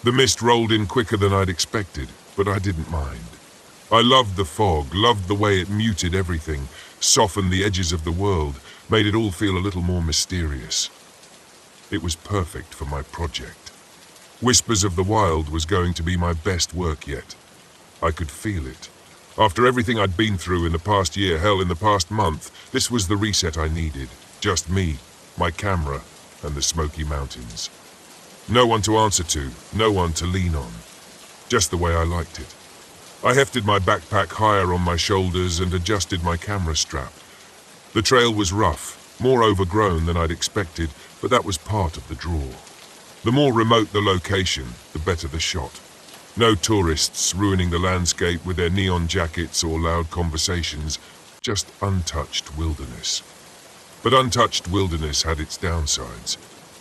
The mist rolled in quicker than I'd expected, but I didn't mind. I loved the fog, loved the way it muted everything, softened the edges of the world, made it all feel a little more mysterious. It was perfect for my project. Whispers of the Wild was going to be my best work yet. I could feel it. After everything I'd been through in the past year, hell, in the past month, this was the reset I needed. Just me, my camera, and the Smoky Mountains. No one to answer to, no one to lean on. Just the way I liked it. I hefted my backpack higher on my shoulders and adjusted my camera strap. The trail was rough, more overgrown than I'd expected, but that was part of the draw. The more remote the location, the better the shot. No tourists ruining the landscape with their neon jackets or loud conversations, just untouched wilderness. But untouched wilderness had its downsides.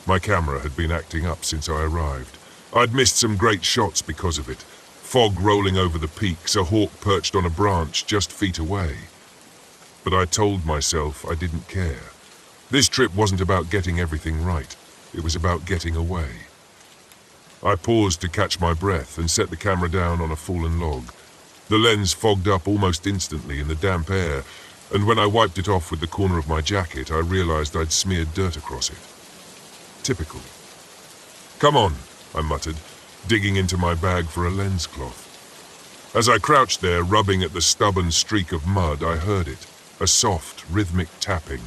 My camera had been acting up since I arrived. I'd missed some great shots because of it. Fog rolling over the peaks, a hawk perched on a branch just feet away. But I told myself I didn't care. This trip wasn't about getting everything right. It was about getting away. I paused to catch my breath and set the camera down on a fallen log. The lens fogged up almost instantly in the damp air, and when I wiped it off with the corner of my jacket, I realized I'd smeared dirt across it. Typical. "Come on," I muttered, digging into my bag for a lens cloth. As I crouched there, rubbing at the stubborn streak of mud, I heard it, a soft, rhythmic tapping.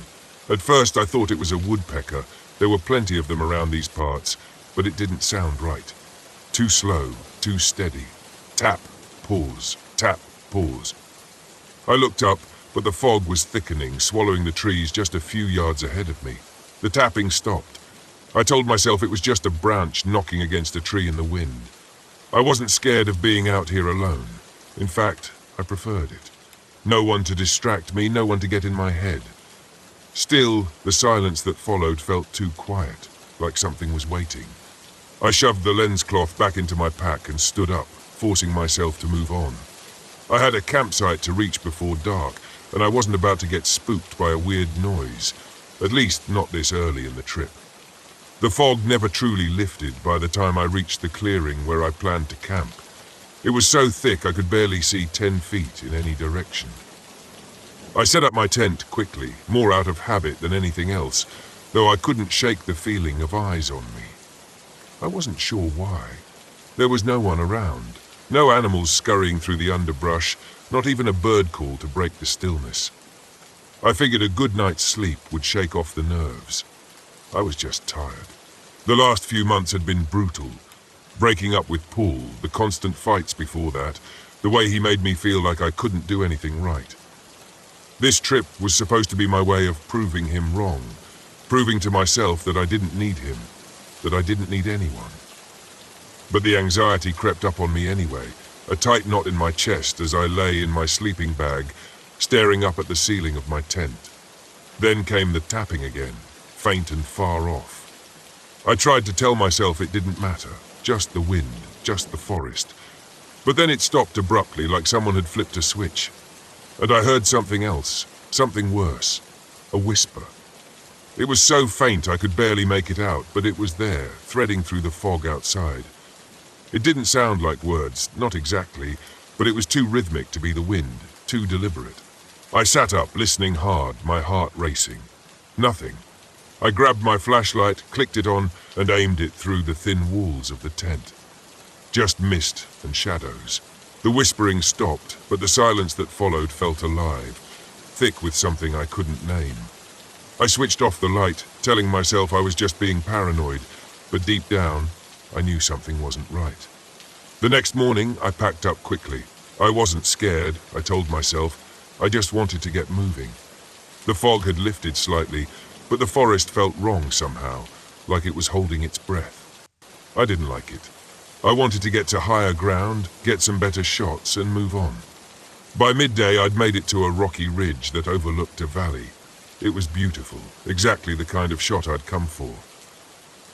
At first I thought it was a woodpecker. There were plenty of them around these parts, but it didn't sound right. Too slow, too steady. Tap, pause, tap, pause. I looked up, but the fog was thickening, swallowing the trees just a few yards ahead of me. The tapping stopped. I told myself it was just a branch knocking against a tree in the wind. I wasn't scared of being out here alone. In fact, I preferred it. No one to distract me, no one to get in my head. Still, the silence that followed felt too quiet, like something was waiting. I shoved the lens cloth back into my pack and stood up, forcing myself to move on. I had a campsite to reach before dark, and I wasn't about to get spooked by a weird noise, at least not this early in the trip. The fog never truly lifted by the time I reached the clearing where I planned to camp. It was so thick I could barely see 10 feet in any direction. I set up my tent quickly, more out of habit than anything else, though I couldn't shake the feeling of eyes on me. I wasn't sure why. There was no one around, no animals scurrying through the underbrush, not even a bird call to break the stillness. I figured a good night's sleep would shake off the nerves. I was just tired. The last few months had been brutal. Breaking up with Paul, the constant fights before that, the way he made me feel like I couldn't do anything right. This trip was supposed to be my way of proving him wrong, proving to myself that I didn't need him, that I didn't need anyone. But the anxiety crept up on me anyway, a tight knot in my chest as I lay in my sleeping bag, staring up at the ceiling of my tent. Then came the tapping again, faint and far off. I tried to tell myself it didn't matter, just the wind, just the forest. But then it stopped abruptly, like someone had flipped a switch. And I heard something else, something worse, a whisper. It was so faint I could barely make it out, but it was there, threading through the fog outside. It didn't sound like words, not exactly, but it was too rhythmic to be the wind, too deliberate. I sat up, listening hard, my heart racing. Nothing. I grabbed my flashlight, clicked it on, and aimed it through the thin walls of the tent. Just mist and shadows. The whispering stopped, but the silence that followed felt alive, thick with something I couldn't name. I switched off the light, telling myself I was just being paranoid, but deep down, I knew something wasn't right. The next morning, I packed up quickly. I wasn't scared, I told myself. I just wanted to get moving. The fog had lifted slightly, but the forest felt wrong somehow, like it was holding its breath. I didn't like it. I wanted to get to higher ground, get some better shots, and move on. By midday, I'd made it to a rocky ridge that overlooked a valley. It was beautiful, exactly the kind of shot I'd come for.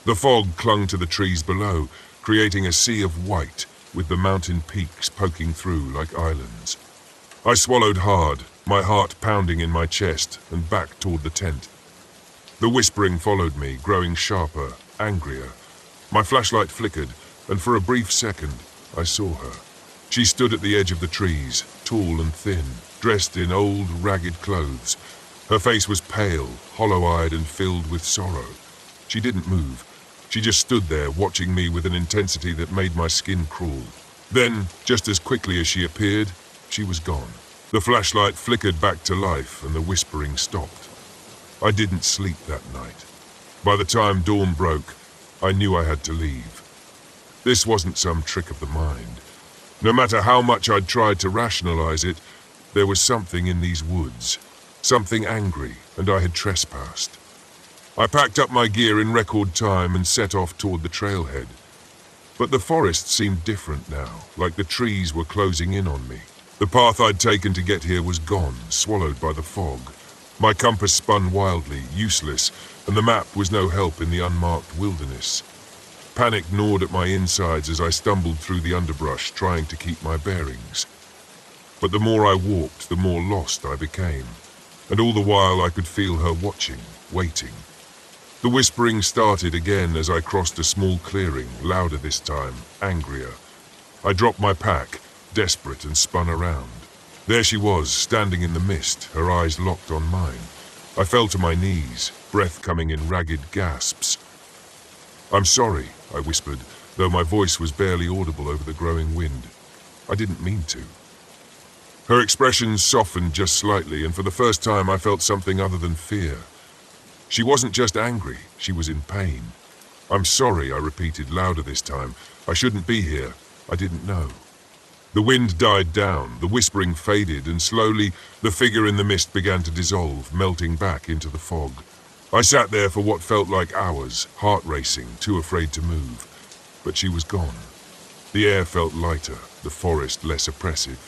The fog clung to the trees below, creating a sea of white, with the mountain peaks poking through like islands. I swallowed hard, my heart pounding in my chest, and back toward the tent. The whispering followed me, growing sharper, angrier. My flashlight flickered, and for a brief second, I saw her. She stood at the edge of the trees, tall and thin, dressed in old, ragged clothes. Her face was pale, hollow-eyed, and filled with sorrow. She didn't move. She just stood there, watching me with an intensity that made my skin crawl. Then, just as quickly as she appeared, she was gone. The flashlight flickered back to life, and the whispering stopped. I didn't sleep that night. By the time dawn broke, I knew I had to leave. This wasn't some trick of the mind. No matter how much I'd tried to rationalize it, there was something in these woods. Something angry, and I had trespassed. I packed up my gear in record time and set off toward the trailhead. But the forest seemed different now, like the trees were closing in on me. The path I'd taken to get here was gone, swallowed by the fog. My compass spun wildly, useless, and the map was no help in the unmarked wilderness. Panic gnawed at my insides as I stumbled through the underbrush, trying to keep my bearings. But the more I walked, the more lost I became. And all the while I could feel her watching, waiting. The whispering started again as I crossed a small clearing, louder this time, angrier. I dropped my pack, desperate, and spun around. There she was, standing in the mist, her eyes locked on mine. I fell to my knees, breath coming in ragged gasps. "I'm sorry," I whispered, though my voice was barely audible over the growing wind. I didn't mean to. Her expression softened just slightly, and for the first time I felt something other than fear. She wasn't just angry, she was in pain. "I'm sorry," I repeated, louder this time. "I shouldn't be here. I didn't know." The wind died down, the whispering faded, and slowly the figure in the mist began to dissolve, melting back into the fog. I sat there for what felt like hours, heart racing, too afraid to move. But she was gone. The air felt lighter, the forest less oppressive.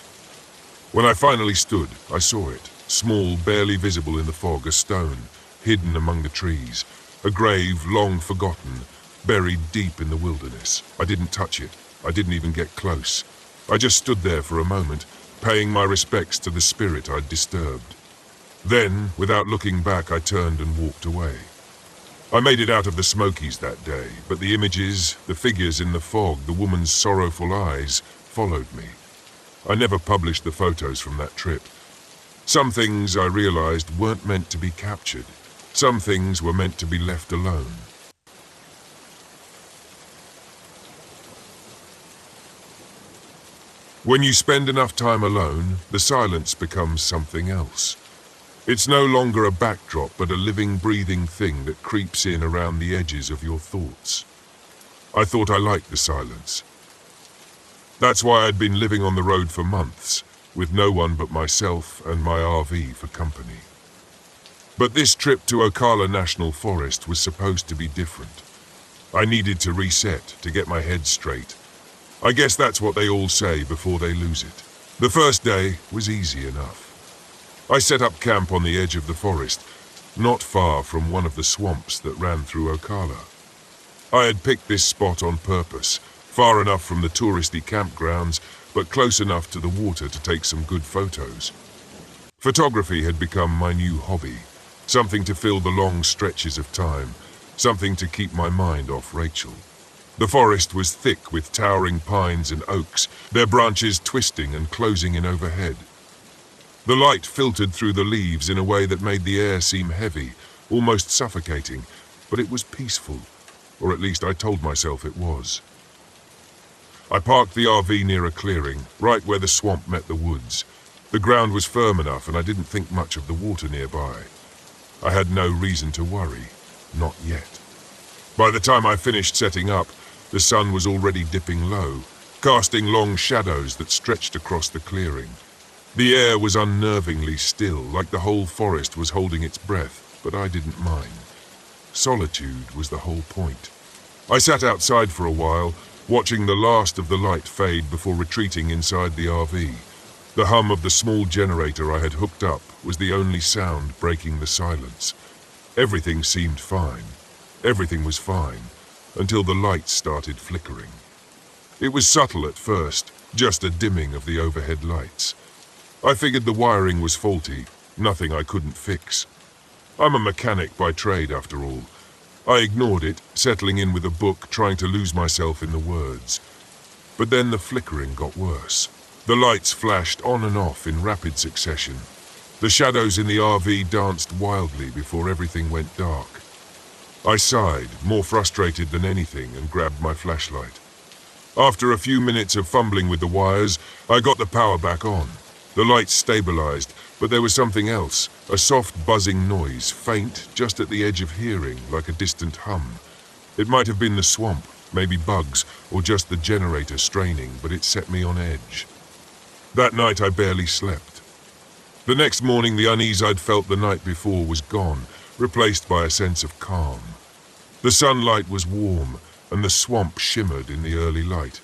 When I finally stood, I saw it, small, barely visible in the fog, a stone, hidden among the trees, a grave long forgotten, buried deep in the wilderness. I didn't touch it. I didn't even get close. I just stood there for a moment, paying my respects to the spirit I'd disturbed. Then, without looking back, I turned and walked away. I made it out of the Smokies that day, but the images, the figures in the fog, the woman's sorrowful eyes, followed me. I never published the photos from that trip. Some things, I realized, weren't meant to be captured. Some things were meant to be left alone. When you spend enough time alone, the silence becomes something else. It's no longer a backdrop, but a living, breathing thing that creeps in around the edges of your thoughts. I thought I liked the silence. That's why I'd been living on the road for months, with no one but myself and my RV for company. But this trip to Ocala National Forest was supposed to be different. I needed to reset, to get my head straight. I guess that's what they all say before they lose it. The first day was easy enough. I set up camp on the edge of the forest, not far from one of the swamps that ran through Ocala. I had picked this spot on purpose, far enough from the touristy campgrounds, but close enough to the water to take some good photos. Photography had become my new hobby, something to fill the long stretches of time, something to keep my mind off Rachel. The forest was thick with towering pines and oaks, their branches twisting and closing in overhead. The light filtered through the leaves in a way that made the air seem heavy, almost suffocating, but it was peaceful, or at least I told myself it was. I parked the RV near a clearing, right where the swamp met the woods. The ground was firm enough and I didn't think much of the water nearby. I had no reason to worry, not yet. By the time I finished setting up, the sun was already dipping low, casting long shadows that stretched across the clearing. The air was unnervingly still, like the whole forest was holding its breath, but I didn't mind. Solitude was the whole point. I sat outside for a while, watching the last of the light fade before retreating inside the RV. The hum of the small generator I had hooked up was the only sound breaking the silence. Everything seemed fine. Everything was fine, until the lights started flickering. It was subtle at first, just a dimming of the overhead lights. I figured the wiring was faulty, nothing I couldn't fix. I'm a mechanic by trade, after all. I ignored it, settling in with a book, trying to lose myself in the words. But then the flickering got worse. The lights flashed on and off in rapid succession. The shadows in the RV danced wildly before everything went dark. I sighed, more frustrated than anything, and grabbed my flashlight. After a few minutes of fumbling with the wires, I got the power back on. The lights stabilized, but there was something else, a soft buzzing noise, faint, just at the edge of hearing, like a distant hum. It might have been the swamp, maybe bugs, or just the generator straining, but it set me on edge. That night I barely slept. The next morning the unease I'd felt the night before was gone, replaced by a sense of calm. The sunlight was warm, and the swamp shimmered in the early light.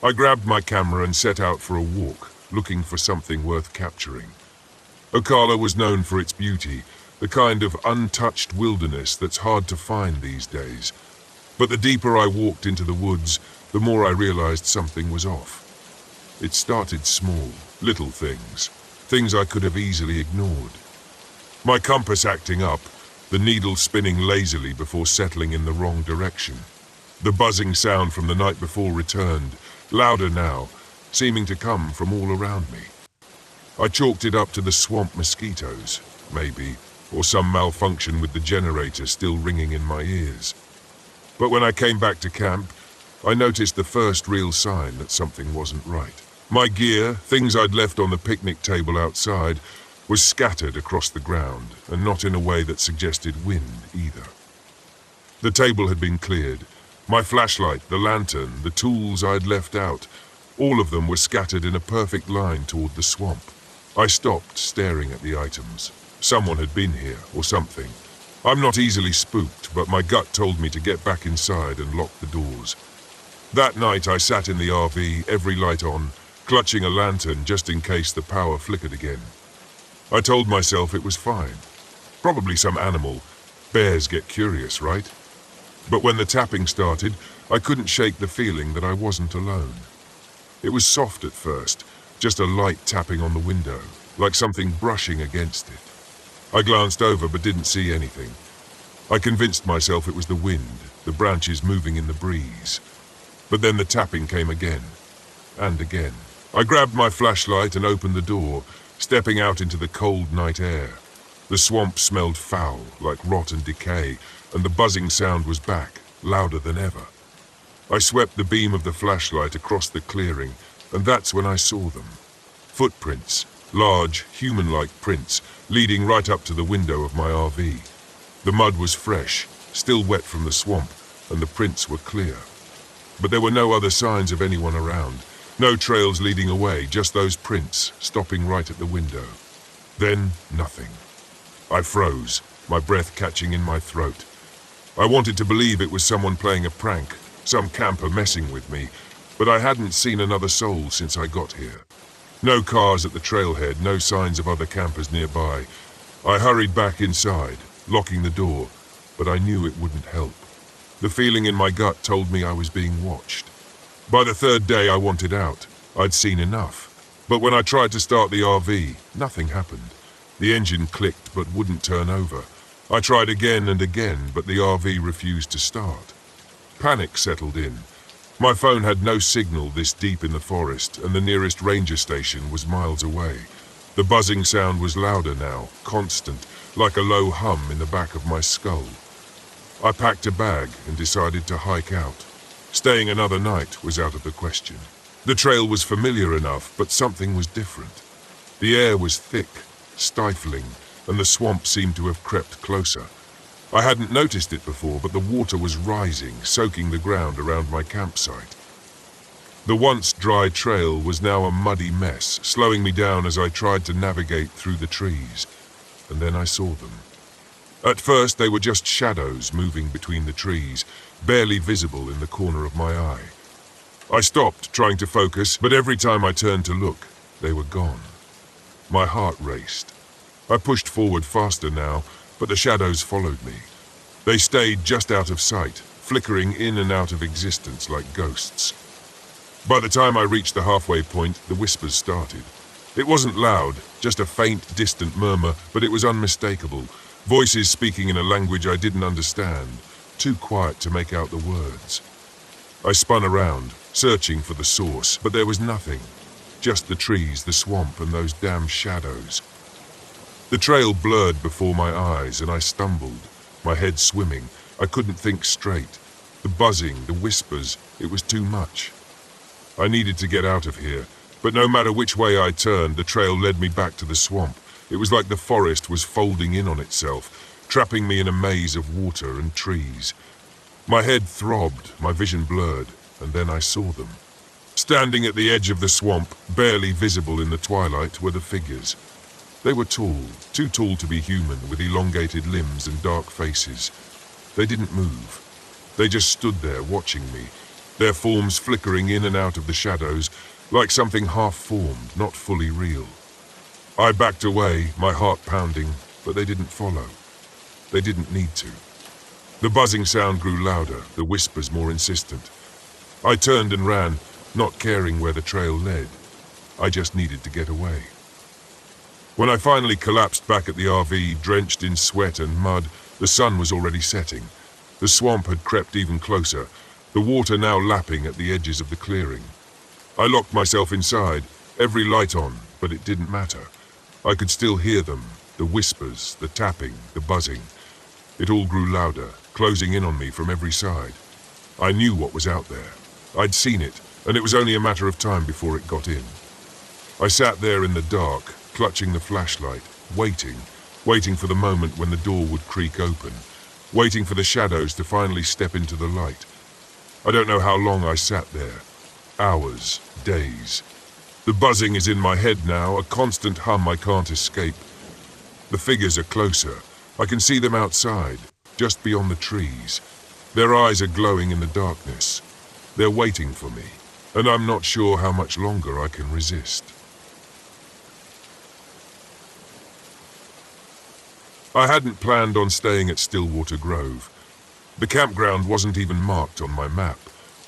I grabbed my camera and set out for a walk, looking for something worth capturing. Ocala was known for its beauty, the kind of untouched wilderness that's hard to find these days. But the deeper I walked into the woods, the more I realized something was off. It started small, little things I could have easily ignored. My compass acting up, the needle spinning lazily before settling in the wrong direction. The buzzing sound from the night before returned, louder now, seeming to come from all around me. I chalked it up to the swamp mosquitoes, maybe, or some malfunction with the generator still ringing in my ears. But when I came back to camp, I noticed the first real sign that something wasn't right. My gear, things I'd left on the picnic table outside, was scattered across the ground, and not in a way that suggested wind either. The table had been cleared. My flashlight, the lantern, the tools I'd left out, all of them were scattered in a perfect line toward the swamp. I stopped, staring at the items. Someone had been here, or something. I'm not easily spooked, but my gut told me to get back inside and lock the doors. That night I sat in the RV, every light on, clutching a lantern just in case the power flickered again. I told myself it was fine. Probably some animal. Bears get curious, right? But when the tapping started, I couldn't shake the feeling that I wasn't alone. It was soft at first, just a light tapping on the window, like something brushing against it. I glanced over but didn't see anything. I convinced myself it was the wind, the branches moving in the breeze. But then the tapping came again, and again. I grabbed my flashlight and opened the door, stepping out into the cold night air. The swamp smelled foul, like rot and decay, and the buzzing sound was back, louder than ever. I swept the beam of the flashlight across the clearing, and that's when I saw them. Footprints, large, human-like prints, leading right up to the window of my RV. The mud was fresh, still wet from the swamp, and the prints were clear. But there were no other signs of anyone around. No trails leading away, just those prints, stopping right at the window. Then, nothing. I froze, my breath catching in my throat. I wanted to believe it was someone playing a prank, some camper messing with me, but I hadn't seen another soul since I got here. No cars at the trailhead, no signs of other campers nearby. I hurried back inside, locking the door, but I knew it wouldn't help. The feeling in my gut told me I was being watched. By the third day I wanted out. I'd seen enough. But when I tried to start the RV, nothing happened. The engine clicked but wouldn't turn over. I tried again and again, but the RV refused to start. Panic settled in. My phone had no signal this deep in the forest, and the nearest ranger station was miles away. The buzzing sound was louder now, constant, like a low hum in the back of my skull. I packed a bag and decided to hike out. Staying another night was out of the question. The trail was familiar enough, but something was different. The air was thick, stifling, and the swamp seemed to have crept closer. I hadn't noticed it before, but the water was rising, soaking the ground around my campsite. The once dry trail was now a muddy mess, slowing me down as I tried to navigate through the trees. And then I saw them. At first they were just shadows moving between the trees, barely visible in the corner of my eye. I stopped, trying to focus, but every time I turned to look, they were gone. My heart raced. I pushed forward faster now, but the shadows followed me. They stayed just out of sight, flickering in and out of existence like ghosts. By the time I reached the halfway point, the whispers started. It wasn't loud, just a faint, distant murmur, but it was unmistakable. Voices speaking in a language I didn't understand. too quiet to make out the words. I spun around, searching for the source, but there was nothing. Just the trees, the swamp, and those damn shadows. The trail blurred before my eyes, and I stumbled, my head swimming. I couldn't think straight. The buzzing, the whispers, it was too much. I needed to get out of here, but no matter which way I turned, the trail led me back to the swamp. It was like the forest was folding in on itself, trapping me in a maze of water and trees. My head throbbed, my vision blurred, and then I saw them. Standing at the edge of the swamp, barely visible in the twilight, were the figures. They were tall, too tall to be human, with elongated limbs and dark faces. They didn't move. They just stood there watching me, their forms flickering in and out of the shadows, like something half-formed, not fully real. I backed away, my heart pounding, but they didn't follow. They didn't need to. The buzzing sound grew louder, the whispers more insistent. I turned and ran, not caring where the trail led. I just needed to get away. When I finally collapsed back at the RV, drenched in sweat and mud, the sun was already setting. The swamp had crept even closer, the water now lapping at the edges of the clearing. I locked myself inside, every light on, but it didn't matter. I could still hear them, the whispers, the tapping, the buzzing. It all grew louder, closing in on me from every side. I knew what was out there. I'd seen it, and it was only a matter of time before it got in. I sat there in the dark, clutching the flashlight, waiting for the moment when the door would creak open, waiting for the shadows to finally step into the light. I don't know how long I sat there. Hours, days. The buzzing is in my head now, a constant hum I can't escape. The figures are closer. I can see them outside, just beyond the trees. Their eyes are glowing in the darkness. They're waiting for me, and I'm not sure how much longer I can resist. I hadn't planned on staying at Stillwater Grove. The campground wasn't even marked on my map,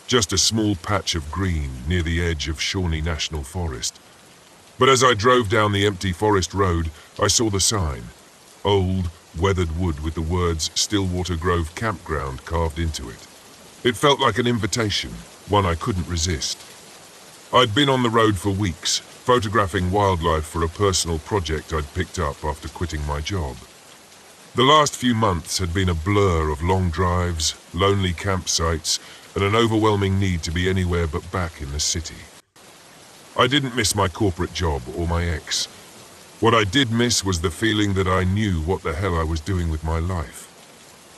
just a small patch of green near the edge of Shawnee National Forest. But as I drove down the empty forest road, I saw the sign. Old, weathered wood with the words Stillwater Grove Campground carved into it. It felt like an invitation, one I couldn't resist. I'd been on the road for weeks, photographing wildlife for a personal project I'd picked up after quitting my job. The last few months had been a blur of long drives, lonely campsites, and an overwhelming need to be anywhere but back in the city. I didn't miss my corporate job or my ex. What I did miss was the feeling that I knew what the hell I was doing with my life.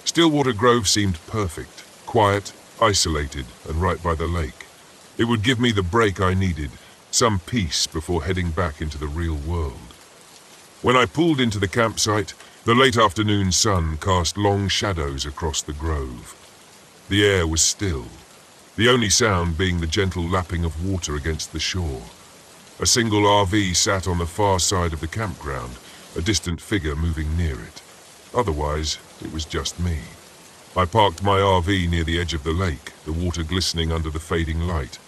Stillwater Grove seemed perfect, quiet, isolated, and right by the lake. It would give me the break I needed, some peace before heading back into the real world. When I pulled into the campsite, the late afternoon sun cast long shadows across the grove. The air was still, the only sound being the gentle lapping of water against the shore. A single RV sat on the far side of the campground, a distant figure moving near it. Otherwise, it was just me. I parked my RV near the edge of the lake, the water glistening under the fading light.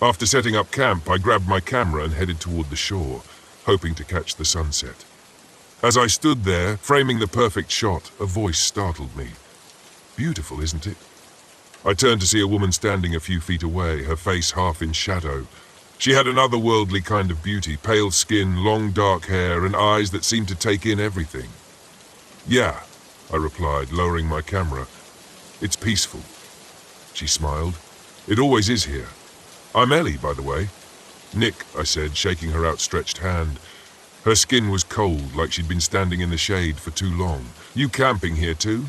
After setting up camp, I grabbed my camera and headed toward the shore, hoping to catch the sunset. As I stood there, framing the perfect shot, a voice startled me. Beautiful, isn't it? I turned to see a woman standing a few feet away, her face half in shadow. She had an otherworldly kind of beauty, pale skin, long dark hair, and eyes that seemed to take in everything. Yeah, I replied, lowering my camera. It's peaceful. She smiled. It always is here. I'm Ellie, by the way. Nick, I said, shaking her outstretched hand. Her skin was cold, like she'd been standing in the shade for too long. You camping here too?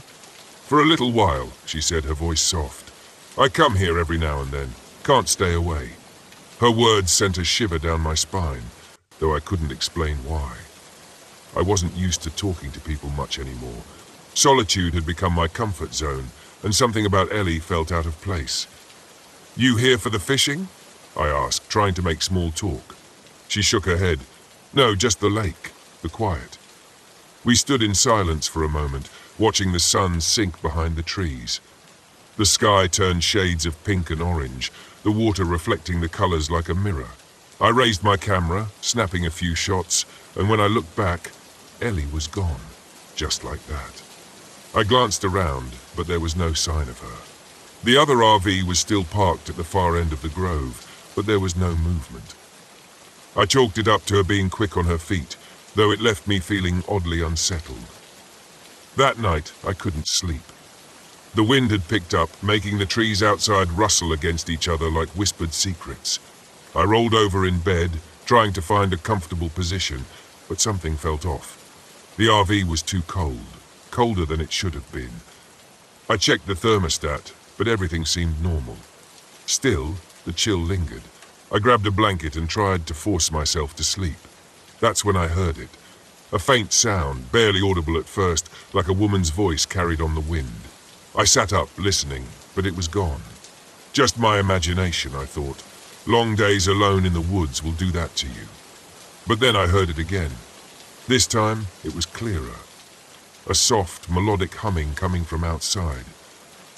For a little while, she said, her voice soft. I come here every now and then. Can't stay away. Her words sent a shiver down my spine, though I couldn't explain why. I wasn't used to talking to people much anymore. Solitude had become my comfort zone, and something about Ellie felt out of place. You here for the fishing? I asked, trying to make small talk. She shook her head. No, just the lake, the quiet. We stood in silence for a moment, watching the sun sink behind the trees. The sky turned shades of pink and orange, the water reflecting the colors like a mirror. I raised my camera, snapping a few shots, and when I looked back, Ellie was gone, just like that. I glanced around, but there was no sign of her. The other RV was still parked at the far end of the grove, but there was no movement. I chalked it up to her being quick on her feet, though it left me feeling oddly unsettled. That night, I couldn't sleep. The wind had picked up, making the trees outside rustle against each other like whispered secrets. I rolled over in bed, trying to find a comfortable position, but something felt off. The RV was too cold, colder than it should have been. I checked the thermostat, but everything seemed normal. Still, the chill lingered. I grabbed a blanket and tried to force myself to sleep. That's when I heard it. A faint sound, barely audible at first, like a woman's voice carried on the wind. I sat up, listening, but it was gone. Just my imagination, I thought. Long days alone in the woods will do that to you. But then I heard it again. This time, it was clearer. A soft, melodic humming coming from outside.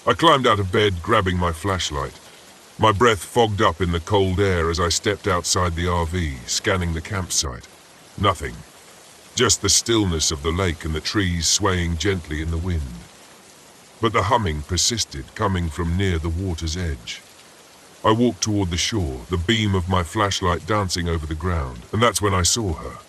I climbed out of bed, grabbing my flashlight. My breath fogged up in the cold air as I stepped outside the RV, scanning the campsite. Nothing. Just the stillness of the lake and the trees swaying gently in the wind. But the humming persisted, coming from near the water's edge. I walked toward the shore, the beam of my flashlight dancing over the ground, and that's when I saw her.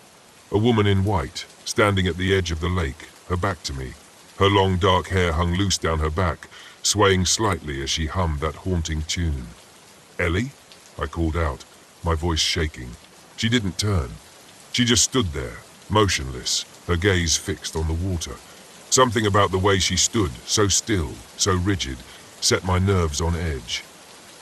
A woman in white, standing at the edge of the lake, her back to me. Her long dark hair hung loose down her back, swaying slightly as she hummed that haunting tune. "Ellie?" I called out, my voice shaking. She didn't turn. She just stood there, motionless, her gaze fixed on the water. Something about the way she stood, so still, so rigid, set my nerves on edge.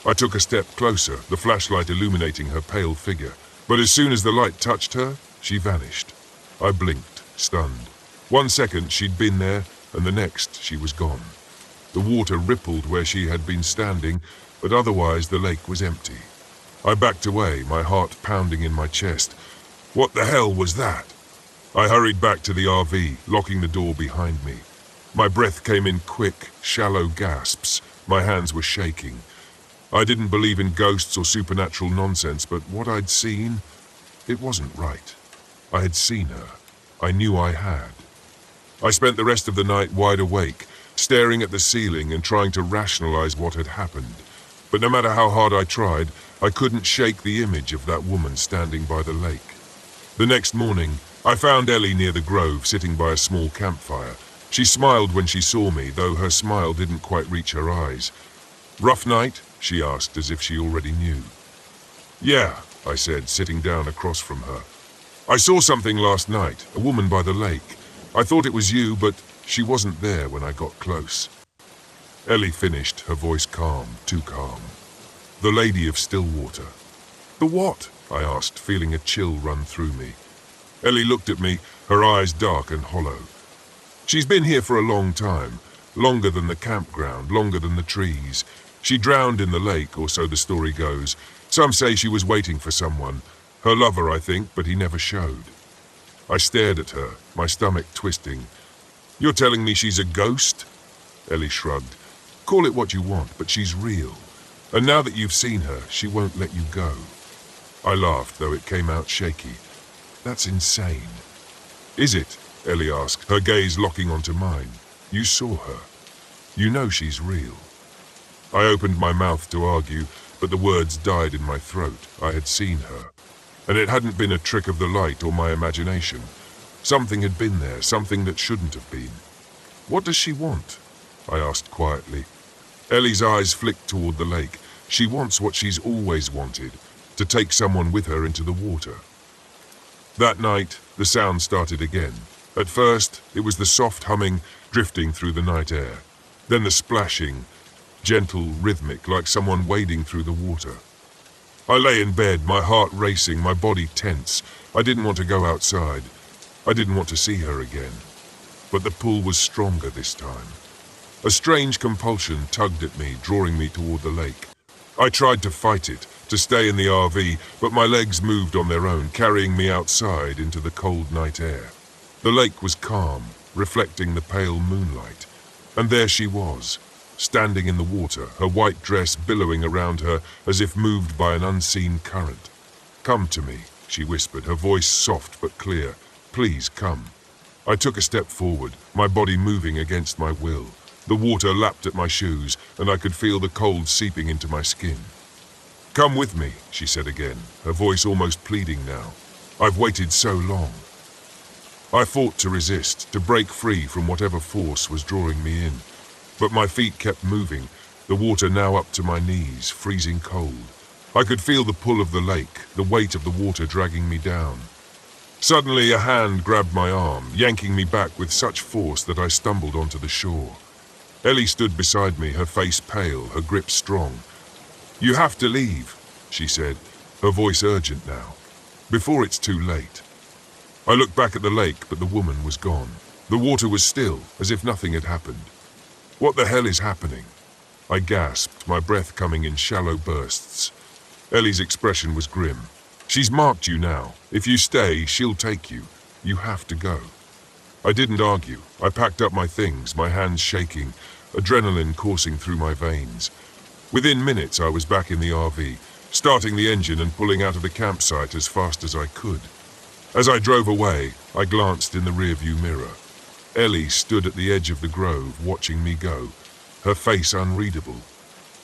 I took a step closer, the flashlight illuminating her pale figure. But as soon as the light touched her, she vanished. I blinked, stunned. 1 second she'd been there, and the next she was gone. The water rippled where she had been standing, but otherwise the lake was empty. I backed away, my heart pounding in my chest. What the hell was that? I hurried back to the RV, locking the door behind me. My breath came in quick, shallow gasps. My hands were shaking. I didn't believe in ghosts or supernatural nonsense, but what I'd seen, it wasn't right. I had seen her. I knew I had. I spent the rest of the night wide awake, staring at the ceiling and trying to rationalize what had happened. But no matter how hard I tried, I couldn't shake the image of that woman standing by the lake. The next morning, I found Ellie near the grove, sitting by a small campfire. She smiled when she saw me, though her smile didn't quite reach her eyes. "Rough night?" she asked, as if she already knew. "Yeah," I said, sitting down across from her. "I saw something last night, a woman by the lake. I thought it was you, but she wasn't there when I got close." Ellie finished, her voice calm, too calm. "The Lady of Stillwater." "The what?" I asked, feeling a chill run through me. Ellie looked at me, her eyes dark and hollow. "She's been here for a long time, longer than the campground, longer than the trees. She drowned in the lake, or so the story goes. Some say she was waiting for someone. Her lover, I think, but he never showed." I stared at her, my stomach twisting. "You're telling me she's a ghost?" Ellie shrugged. "Call it what you want, but she's real. And now that you've seen her, she won't let you go." I laughed, though it came out shaky. "That's insane." "Is it?" Ellie asked, her gaze locking onto mine. "You saw her. You know she's real." I opened my mouth to argue, but the words died in my throat. I had seen her. And it hadn't been a trick of the light or my imagination. Something had been there, something that shouldn't have been. "What does she want?" I asked quietly. Ellie's eyes flicked toward the lake. She wants what she's always wanted, to take someone with her into the water. That night, the sound started again. At first, it was the soft humming drifting through the night air. Then the splashing, gentle, rhythmic, like someone wading through the water. I lay in bed, my heart racing, my body tense. I didn't want to go outside. I didn't want to see her again. But the pull was stronger this time. A strange compulsion tugged at me, drawing me toward the lake. I tried to fight it, to stay in the RV, but my legs moved on their own, carrying me outside into the cold night air. The lake was calm, reflecting the pale moonlight. And there she was, standing in the water, her white dress billowing around her as if moved by an unseen current. "Come to me," she whispered, her voice soft but clear. "Please come." I took a step forward, my body moving against my will. The water lapped at my shoes, and I could feel the cold seeping into my skin. "Come with me," she said again, her voice almost pleading now. "I've waited so long." I fought to resist, to break free from whatever force was drawing me in. But my feet kept moving, the water now up to my knees, freezing cold. I could feel the pull of the lake, the weight of the water dragging me down. Suddenly a hand grabbed my arm, yanking me back with such force that I stumbled onto the shore. Ellie stood beside me, her face pale, her grip strong. "You have to leave," she said, her voice urgent now, "before it's too late." I looked back at the lake, but the woman was gone. The water was still, as if nothing had happened. "What the hell is happening?" I gasped, my breath coming in shallow bursts. Ellie's expression was grim. "She's marked you now. If you stay, she'll take you. You have to go." I didn't argue. I packed up my things, my hands shaking, adrenaline coursing through my veins. Within minutes, I was back in the RV, starting the engine and pulling out of the campsite as fast as I could. As I drove away, I glanced in the rearview mirror. Ellie stood at the edge of the grove, watching me go, her face unreadable.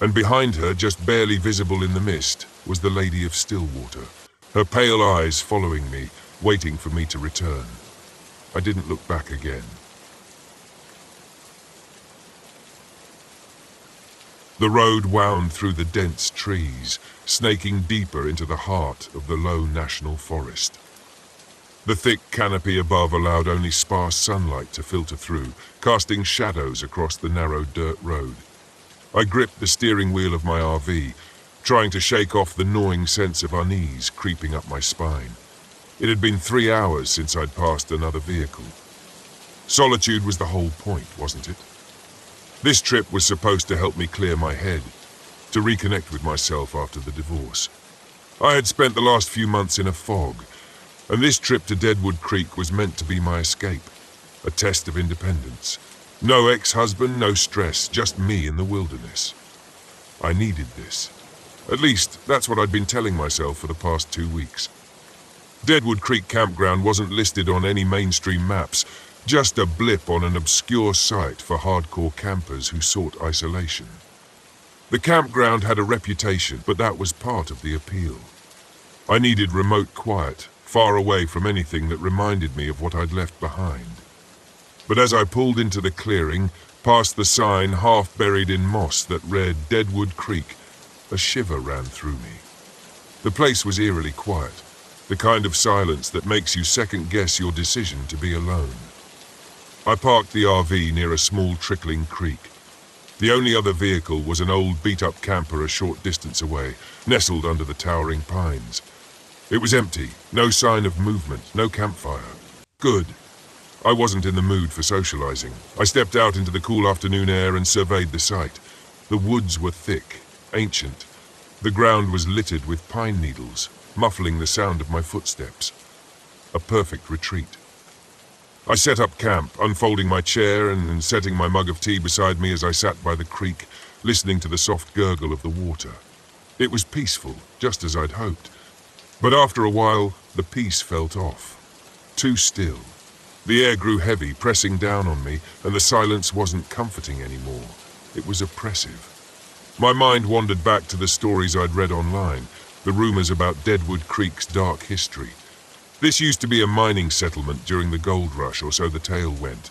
And behind her, just barely visible in the mist, was the Lady of Stillwater, her pale eyes following me, waiting for me to return. I didn't look back again. The road wound through the dense trees, snaking deeper into the heart of the low national forest. The thick canopy above allowed only sparse sunlight to filter through, casting shadows across the narrow dirt road. I gripped the steering wheel of my RV, trying to shake off the gnawing sense of unease creeping up my spine. It had been 3 hours since I'd passed another vehicle. Solitude was the whole point, wasn't it? This trip was supposed to help me clear my head, to reconnect with myself after the divorce. I had spent the last few months in a fog, and this trip to Deadwood Creek was meant to be my escape, a test of independence. No ex-husband, no stress, just me in the wilderness. I needed this. At least, that's what I'd been telling myself for the past 2 weeks. Deadwood Creek Campground wasn't listed on any mainstream maps, just a blip on an obscure site for hardcore campers who sought isolation. The campground had a reputation, but that was part of the appeal. I needed remote quiet, far away from anything that reminded me of what I'd left behind. But as I pulled into the clearing, past the sign half buried in moss that read Deadwood Creek, a shiver ran through me. The place was eerily quiet, the kind of silence that makes you second-guess your decision to be alone. I parked the RV near a small trickling creek. The only other vehicle was an old beat-up camper a short distance away, nestled under the towering pines. It was empty, no sign of movement, no campfire. Good. I wasn't in the mood for socializing. I stepped out into the cool afternoon air and surveyed the site. The woods were thick, ancient. The ground was littered with pine needles, muffling the sound of my footsteps. A perfect retreat. I set up camp, unfolding my chair and setting my mug of tea beside me as I sat by the creek, listening to the soft gurgle of the water. It was peaceful, just as I'd hoped. But after a while, the peace felt off. Too still. The air grew heavy, pressing down on me, and the silence wasn't comforting anymore. It was oppressive. My mind wandered back to the stories I'd read online, the rumors about Deadwood Creek's dark history. This used to be a mining settlement during the gold rush, or so the tale went.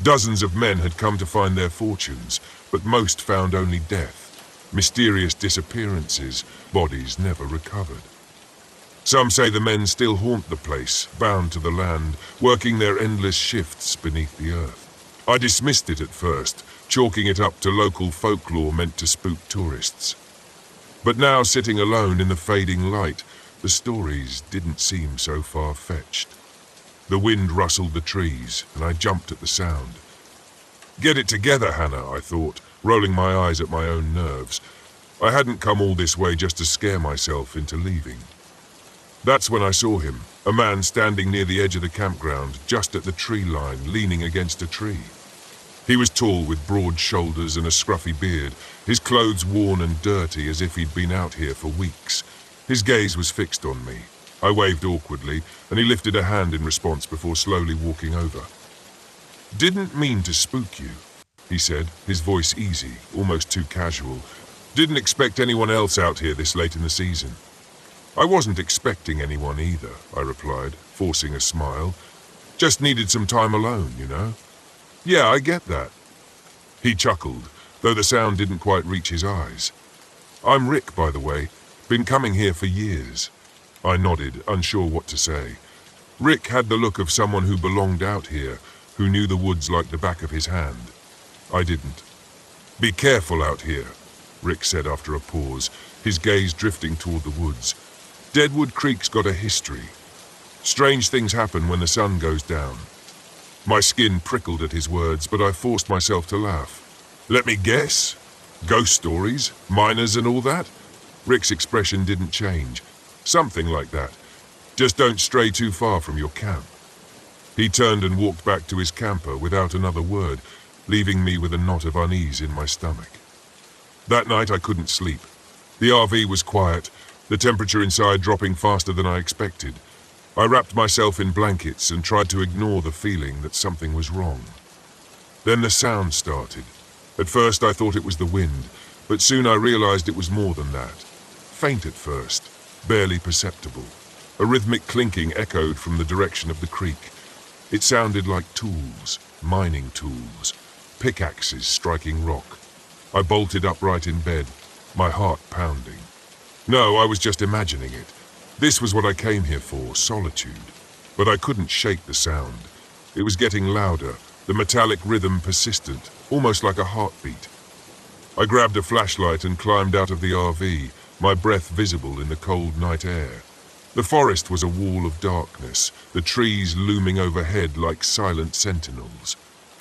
Dozens of men had come to find their fortunes, but most found only death. Mysterious disappearances, bodies never recovered. Some say the men still haunt the place, bound to the land, working their endless shifts beneath the earth. I dismissed it at first, chalking it up to local folklore meant to spook tourists. But now, sitting alone in the fading light, the stories didn't seem so far-fetched. The wind rustled the trees, and I jumped at the sound. Get it together, Hannah, I thought, rolling my eyes at my own nerves. I hadn't come all this way just to scare myself into leaving. That's when I saw him, a man standing near the edge of the campground, just at the tree line, leaning against a tree. He was tall with broad shoulders and a scruffy beard, his clothes worn and dirty as if he'd been out here for weeks. His gaze was fixed on me. I waved awkwardly, and he lifted a hand in response before slowly walking over. Didn't mean to spook you, he said, his voice easy, almost too casual. Didn't expect anyone else out here this late in the season. I wasn't expecting anyone either, I replied, forcing a smile. Just needed some time alone, you know? Yeah, I get that. He chuckled, though the sound didn't quite reach his eyes. I'm Rick, by the way. Been coming here for years. I nodded, unsure what to say. Rick had the look of someone who belonged out here, who knew the woods like the back of his hand. I didn't. Be careful out here, Rick said after a pause, his gaze drifting toward the woods. Deadwood Creek's got a history. Strange things happen when the sun goes down. My skin prickled at his words, but I forced myself to laugh. Let me guess? Ghost stories, miners and all that? Rick's expression didn't change. Something like that. Just don't stray too far from your camp. He turned and walked back to his camper without another word, leaving me with a knot of unease in my stomach. That night I couldn't sleep. The RV was quiet, the temperature inside dropping faster than I expected. I wrapped myself in blankets and tried to ignore the feeling that something was wrong. Then the sound started. At first I thought it was the wind, but soon I realized it was more than that. Faint at first, barely perceptible. A rhythmic clinking echoed from the direction of the creek. It sounded like tools, mining tools, pickaxes striking rock. I bolted upright in bed, my heart pounding. No, I was just imagining it. This was what I came here for, solitude. But I couldn't shake the sound. It was getting louder, the metallic rhythm persistent, almost like a heartbeat. I grabbed a flashlight and climbed out of the RV, my breath visible in the cold night air. The forest was a wall of darkness, the trees looming overhead like silent sentinels.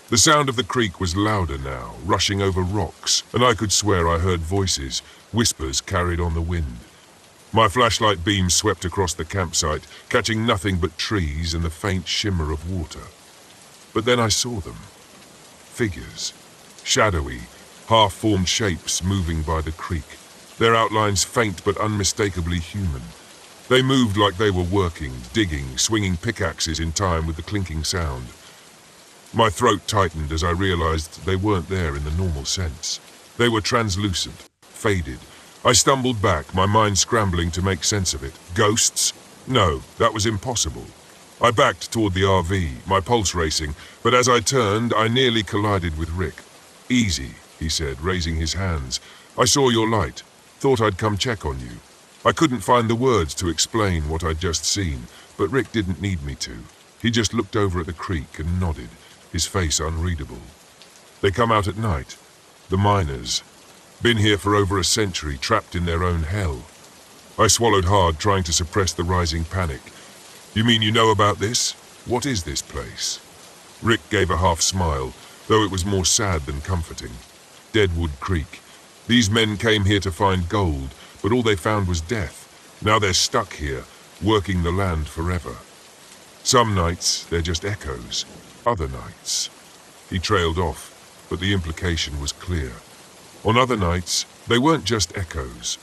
The sound of the creek was louder now, rushing over rocks, and I could swear I heard voices, whispers carried on the wind. My flashlight beam swept across the campsite, catching nothing but trees and the faint shimmer of water. But then I saw them. Figures. Shadowy, half-formed shapes moving by the creek. Their outlines faint but unmistakably human. They moved like they were working, digging, swinging pickaxes in time with the clinking sound. My throat tightened as I realized they weren't there in the normal sense. They were translucent, faded. I stumbled back, my mind scrambling to make sense of it. Ghosts? No, that was impossible. I backed toward the RV, my pulse racing, but as I turned, I nearly collided with Rick. Easy, he said, raising his hands. I saw your light. Thought I'd come check on you. I couldn't find the words to explain what I'd just seen, but Rick didn't need me to. He just looked over at the creek and nodded, his face unreadable. They come out at night. The miners. Been here for over a century, trapped in their own hell. I swallowed hard, trying to suppress the rising panic. You mean you know about this? What is this place? Rick gave a half smile, though it was more sad than comforting. Deadwood Creek. These men came here to find gold, but all they found was death. Now they're stuck here, working the land forever. Some nights, they're just echoes. Other nights. He trailed off, but the implication was clear. On other nights, they weren't just echoes.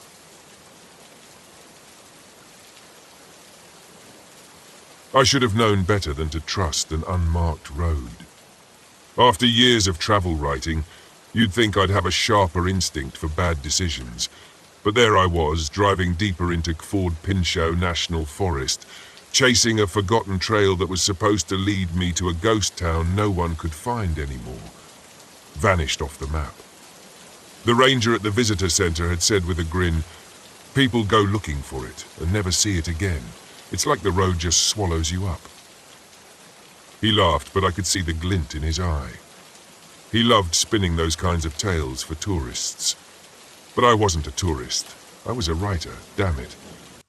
I should have known better than to trust an unmarked road. After years of travel writing, you'd think I'd have a sharper instinct for bad decisions. But there I was, driving deeper into Fort Pinchot National Forest, chasing a forgotten trail that was supposed to lead me to a ghost town no one could find anymore. Vanished off the map. The ranger at the visitor center had said with a grin, "People go looking for it and never see it again. It's like the road just swallows you up." He laughed, but I could see the glint in his eye. He loved spinning those kinds of tales for tourists. But I wasn't a tourist. I was a writer, damn it.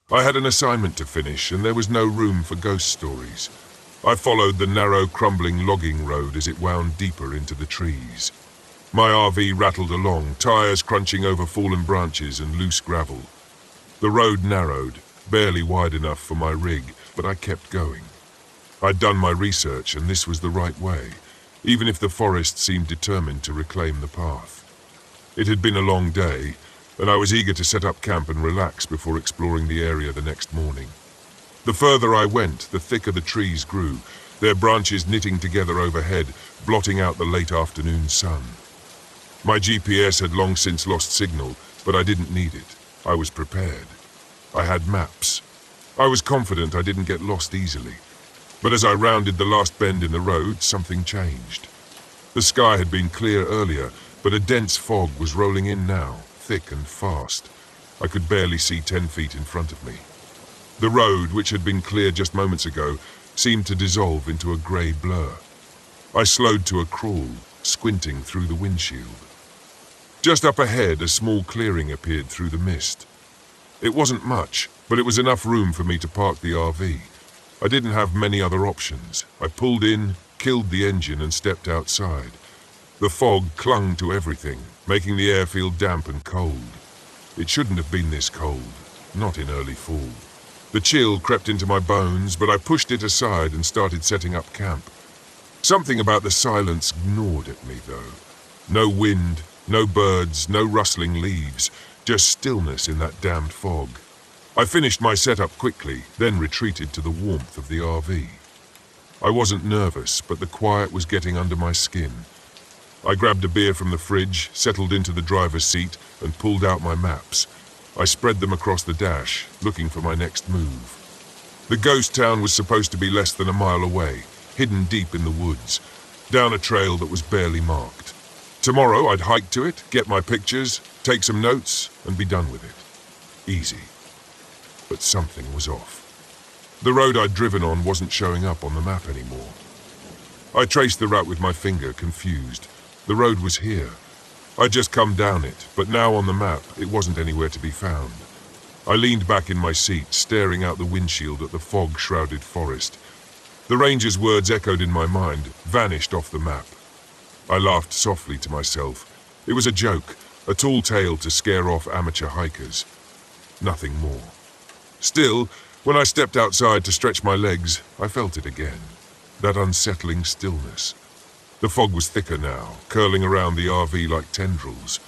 I had an assignment to finish, and there was no room for ghost stories. I followed the narrow, crumbling logging road as it wound deeper into the trees. My RV rattled along, tires crunching over fallen branches and loose gravel. The road narrowed, barely wide enough for my rig, but I kept going. I'd done my research, and this was the right way, even if the forest seemed determined to reclaim the path. It had been a long day, and I was eager to set up camp and relax before exploring the area the next morning. The further I went, the thicker the trees grew, their branches knitting together overhead, blotting out the late afternoon sun. My GPS had long since lost signal, but I didn't need it. I was prepared. I had maps. I was confident I didn't get lost easily. But as I rounded the last bend in the road, something changed. The sky had been clear earlier, but a dense fog was rolling in now, thick and fast. I could barely see 10 feet in front of me. The road, which had been clear just moments ago, seemed to dissolve into a grey blur. I slowed to a crawl, squinting through the windshield. Just up ahead, a small clearing appeared through the mist. It wasn't much, but it was enough room for me to park the RV. I didn't have many other options. I pulled in, killed the engine, and stepped outside. The fog clung to everything, making the air feel damp and cold. It shouldn't have been this cold, not in early fall. The chill crept into my bones, but I pushed it aside and started setting up camp. Something about the silence gnawed at me, though. No wind, no birds, no rustling leaves, just stillness in that damned fog. I finished my setup quickly, then retreated to the warmth of the RV. I wasn't nervous, but the quiet was getting under my skin. I grabbed a beer from the fridge, settled into the driver's seat, and pulled out my maps. I spread them across the dash, looking for my next move. The ghost town was supposed to be less than a mile away, hidden deep in the woods, down a trail that was barely marked. Tomorrow I'd hike to it, get my pictures, take some notes, and be done with it. Easy. But something was off. The road I'd driven on wasn't showing up on the map anymore. I traced the route with my finger, confused. The road was here. I'd just come down it, but now on the map, it wasn't anywhere to be found. I leaned back in my seat, staring out the windshield at the fog-shrouded forest. The ranger's words echoed in my mind, vanished off the map. I laughed softly to myself. It was a joke, a tall tale to scare off amateur hikers. Nothing more. Still, when I stepped outside to stretch my legs, I felt it again. That unsettling stillness. The fog was thicker now, curling around the RV like tendrils.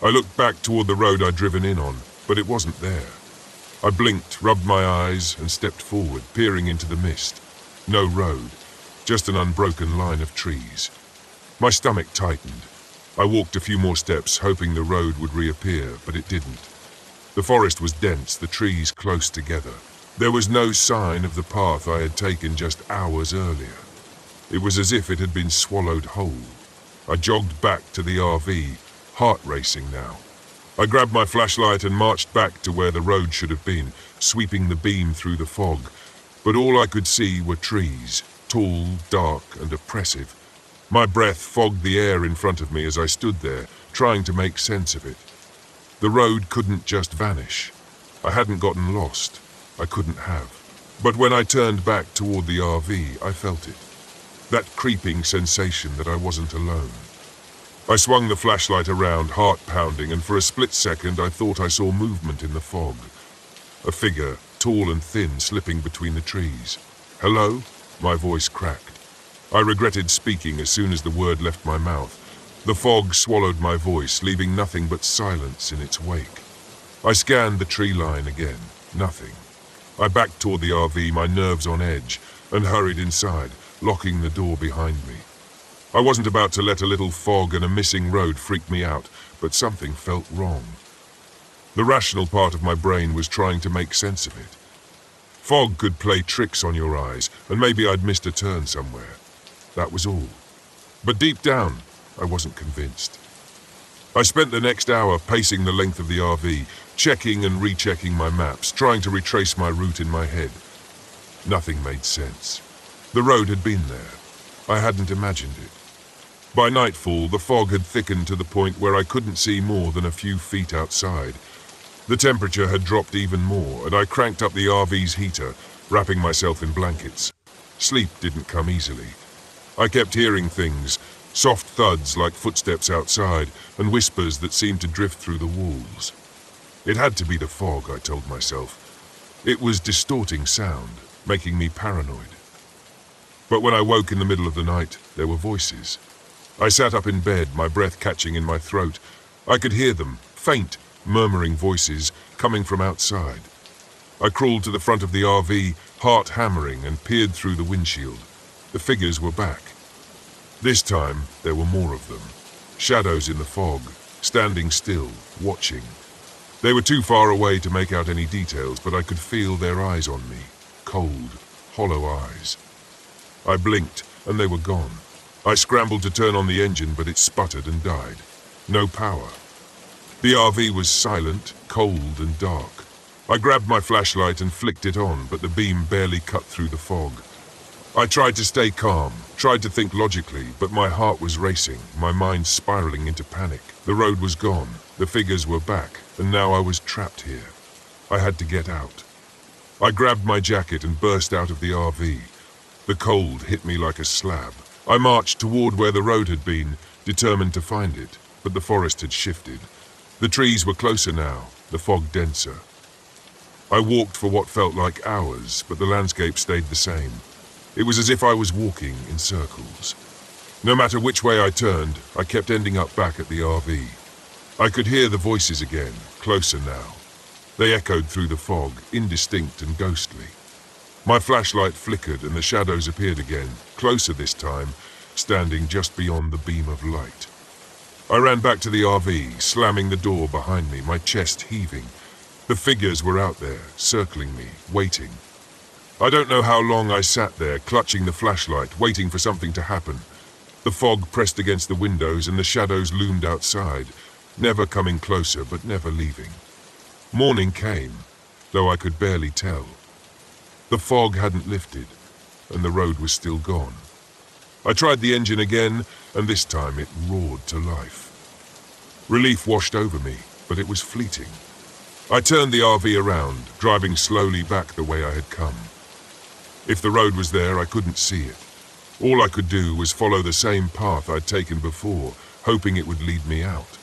I looked back toward the road I'd driven in on, but it wasn't there. I blinked, rubbed my eyes, and stepped forward, peering into the mist. No road, just an unbroken line of trees. My stomach tightened. I walked a few more steps, hoping the road would reappear, but it didn't. The forest was dense, the trees close together. There was no sign of the path I had taken just hours earlier. It was as if it had been swallowed whole. I jogged back to the RV, heart racing now. I grabbed my flashlight and marched back to where the road should have been, sweeping the beam through the fog. But all I could see were trees, tall, dark, and oppressive. My breath fogged the air in front of me as I stood there, trying to make sense of it. The road couldn't just vanish. I hadn't gotten lost. I couldn't have. But when I turned back toward the RV, I felt it. That creeping sensation that I wasn't alone. I swung the flashlight around, heart pounding, and for a split second I thought I saw movement in the fog. A figure, tall and thin, slipping between the trees. "Hello?" My voice cracked. I regretted speaking as soon as the word left my mouth. The fog swallowed my voice, leaving nothing but silence in its wake. I scanned the tree line again. Nothing. I backed toward the RV, my nerves on edge, and hurried inside, locking the door behind me. I wasn't about to let a little fog and a missing road freak me out, but something felt wrong. The rational part of my brain was trying to make sense of it. Fog could play tricks on your eyes, and maybe I'd missed a turn somewhere. That was all. But deep down, I wasn't convinced. I spent the next hour pacing the length of the RV, checking and rechecking my maps, trying to retrace my route in my head. Nothing made sense. The road had been there. I hadn't imagined it. By nightfall, the fog had thickened to the point where I couldn't see more than a few feet outside. The temperature had dropped even more, and I cranked up the RV's heater, wrapping myself in blankets. Sleep didn't come easily. I kept hearing things, soft thuds like footsteps outside, and whispers that seemed to drift through the walls. It had to be the fog, I told myself. It was distorting sound, making me paranoid. But when I woke in the middle of the night, there were voices. I sat up in bed, my breath catching in my throat. I could hear them, faint, murmuring voices, coming from outside. I crawled to the front of the RV, heart hammering, and peered through the windshield. The figures were back. This time, there were more of them. Shadows in the fog, standing still, watching. They were too far away to make out any details, but I could feel their eyes on me. Cold, hollow eyes. I blinked, and they were gone. I scrambled to turn on the engine, but it sputtered and died. No power. The RV was silent, cold, and dark. I grabbed my flashlight and flicked it on, but the beam barely cut through the fog. I tried to stay calm, tried to think logically, but my heart was racing, my mind spiraling into panic. The road was gone, the figures were back, and now I was trapped here. I had to get out. I grabbed my jacket and burst out of the RV. The cold hit me like a slab. I marched toward where the road had been, determined to find it, but the forest had shifted. The trees were closer now, the fog denser. I walked for what felt like hours, but the landscape stayed the same. It was as if I was walking in circles. No matter which way I turned, I kept ending up back at the RV. I could hear the voices again, closer now. They echoed through the fog, indistinct and ghostly. My flashlight flickered and the shadows appeared again, closer this time, standing just beyond the beam of light. I ran back to the RV, slamming the door behind me, my chest heaving. The figures were out there, circling me, waiting. I don't know how long I sat there, clutching the flashlight, waiting for something to happen. The fog pressed against the windows and the shadows loomed outside, never coming closer but never leaving. Morning came, though I could barely tell. The fog hadn't lifted, and the road was still gone. I tried the engine again, and this time it roared to life. Relief washed over me, but it was fleeting. I turned the RV around, driving slowly back the way I had come. If the road was there, I couldn't see it. All I could do was follow the same path I'd taken before, hoping it would lead me out.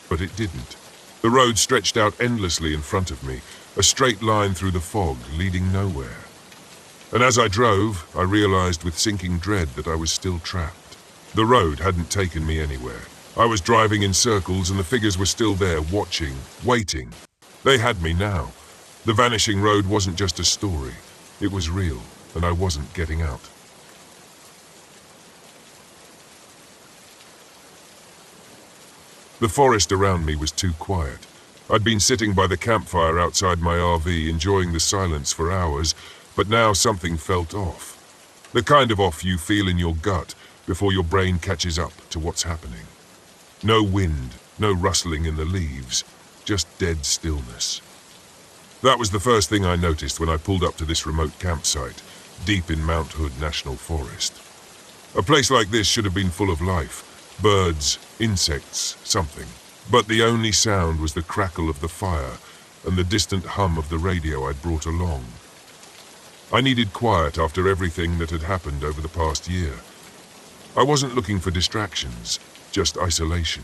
But it didn't. The road stretched out endlessly in front of me, a straight line through the fog, leading nowhere. And as I drove, I realized with sinking dread that I was still trapped. The road hadn't taken me anywhere. I was driving in circles and the figures were still there, watching, waiting. They had me now. The vanishing road wasn't just a story. It was real, and I wasn't getting out. The forest around me was too quiet. I'd been sitting by the campfire outside my RV, enjoying the silence for hours, but now something felt off. The kind of off you feel in your gut before your brain catches up to what's happening. No wind, no rustling in the leaves, just dead stillness. That was the first thing I noticed when I pulled up to this remote campsite, deep in Mount Hood National Forest. A place like this should have been full of life, birds, insects, something. But the only sound was the crackle of the fire and the distant hum of the radio I'd brought along. I needed quiet after everything that had happened over the past year. I wasn't looking for distractions, just isolation.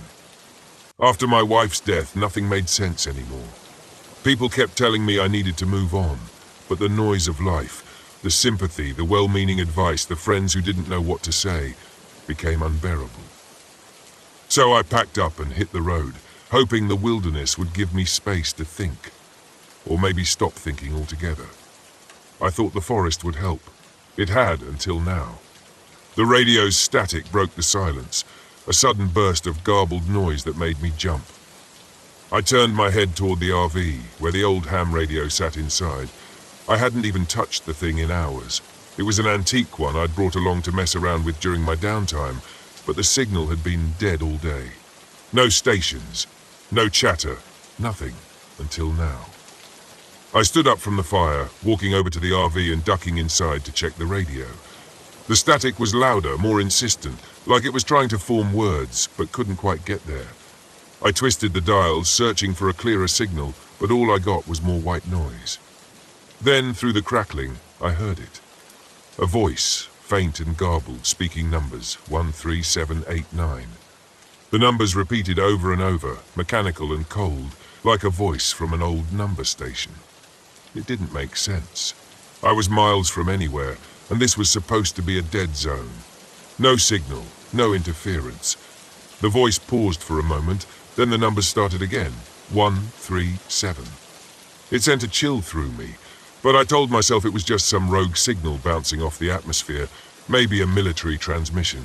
After my wife's death, nothing made sense anymore. People kept telling me I needed to move on, but the noise of life, the sympathy, the well-meaning advice, the friends who didn't know what to say, became unbearable. So I packed up and hit the road, hoping the wilderness would give me space to think, or maybe stop thinking altogether. I thought the forest would help. It had until now. The radio's static broke the silence, a sudden burst of garbled noise that made me jump. I turned my head toward the RV, where the old ham radio sat inside. I hadn't even touched the thing in hours. It was an antique one I'd brought along to mess around with during my downtime, but the signal had been dead all day. No stations, no chatter, nothing, until now. I stood up from the fire, walking over to the RV and ducking inside to check the radio. The static was louder, more insistent, like it was trying to form words, but couldn't quite get there. I twisted the dials, searching for a clearer signal, but all I got was more white noise. Then, through the crackling, I heard it. A voice, faint and garbled, speaking numbers, 13789. The numbers repeated over and over, mechanical and cold, like a voice from an old number station. It didn't make sense. I was miles from anywhere, and this was supposed to be a dead zone. No signal, no interference. The voice paused for a moment, then the numbers started again, 137. It sent a chill through me, but I told myself it was just some rogue signal bouncing off the atmosphere, Maybe a military transmission.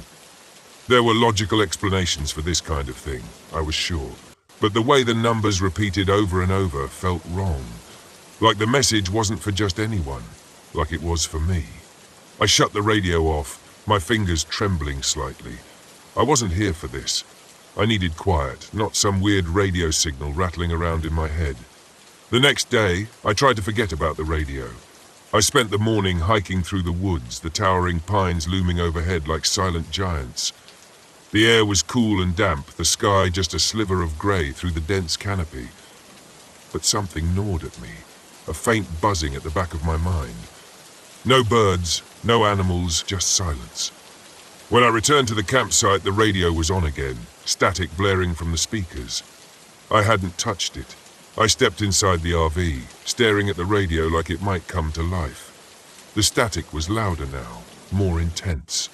There were logical explanations for this kind of thing, I was sure. But the way the numbers repeated over and over felt wrong. Like the message wasn't for just anyone, like it was for me. I shut the radio off, my fingers trembling slightly. I wasn't here for this. I needed quiet, not some weird radio signal rattling around in my head. The next day, I tried to forget about the radio. I spent the morning hiking through the woods, the towering pines looming overhead like silent giants. The air was cool and damp, the sky just a sliver of grey through the dense canopy. But something gnawed at me, a faint buzzing at the back of my mind. No birds, no animals, just silence. When I returned to the campsite, the radio was on again, static blaring from the speakers. I hadn't touched it. I stepped inside the RV, staring at the radio like it might come to life. The static was louder now, more intense.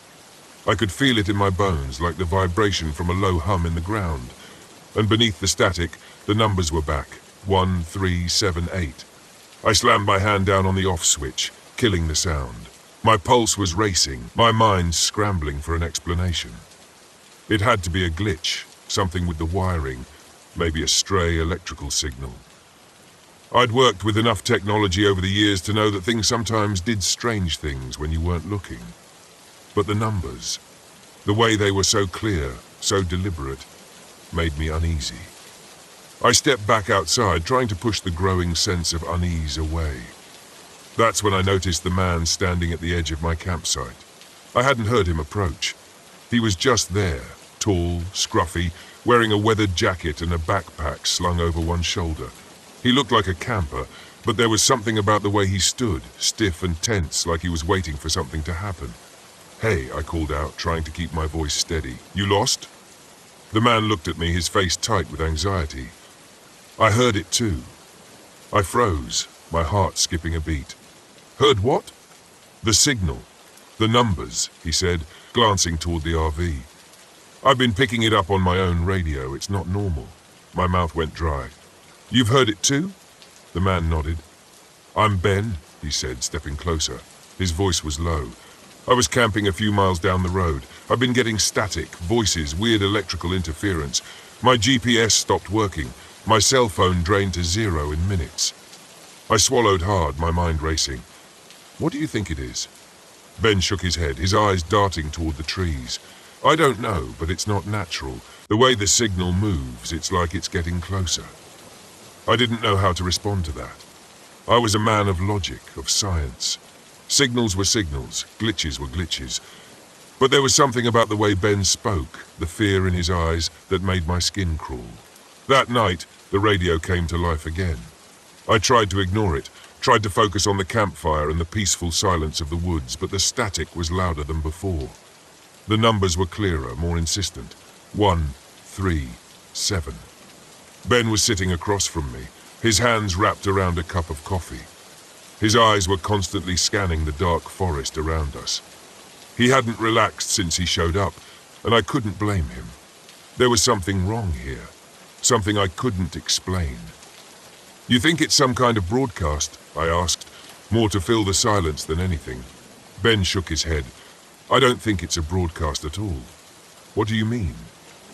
I could feel it in my bones, like the vibration from a low hum in the ground. And beneath the static, the numbers were back, 1, 3, 7, 8. I slammed my hand down on the off switch, killing the sound. My pulse was racing, my mind scrambling for an explanation. It had to be a glitch, something with the wiring, maybe a stray electrical signal. I'd worked with enough technology over the years to know that things sometimes did strange things when you weren't looking. But the numbers, the way they were so clear, so deliberate, made me uneasy. I stepped back outside, trying to push the growing sense of unease away. That's when I noticed the man standing at the edge of my campsite. I hadn't heard him approach. He was just there, tall, scruffy, wearing a weathered jacket and a backpack slung over one shoulder. He looked like a camper, but there was something about the way he stood, stiff and tense, like he was waiting for something to happen. "Hey," I called out, trying to keep my voice steady. "You lost?" The man looked at me, his face tight with anxiety. I heard it too. I froze, my heart skipping a beat. "Heard what?" "The signal. The numbers," he said, glancing toward the RV. "I've been picking it up on my own radio. It's not normal." My mouth went dry. "You've heard it too?" The man nodded. "I'm Ben," he said, stepping closer. His voice was low. "I was camping a few miles down the road. I've been getting static, voices, weird electrical interference. My GPS stopped working. My cell phone drained to 0 in minutes." I swallowed hard, my mind racing. "What do you think it is?" Ben shook his head, his eyes darting toward the trees. "I don't know, but it's not natural. The way the signal moves, it's like it's getting closer." I didn't know how to respond to that. I was a man of logic, of science. Signals were signals, glitches were glitches. But there was something about the way Ben spoke, the fear in his eyes, that made my skin crawl. That night, the radio came to life again. I tried to ignore it, tried to focus on the campfire and the peaceful silence of the woods, but the static was louder than before. The numbers were clearer, more insistent. 1, 3, 7. Ben was sitting across from me, his hands wrapped around a cup of coffee. His eyes were constantly scanning the dark forest around us. He hadn't relaxed since he showed up, and I couldn't blame him. There was something wrong here, something I couldn't explain. "You think it's some kind of broadcast?" I asked, more to fill the silence than anything. Ben shook his head. "I don't think it's a broadcast at all." "What do you mean?"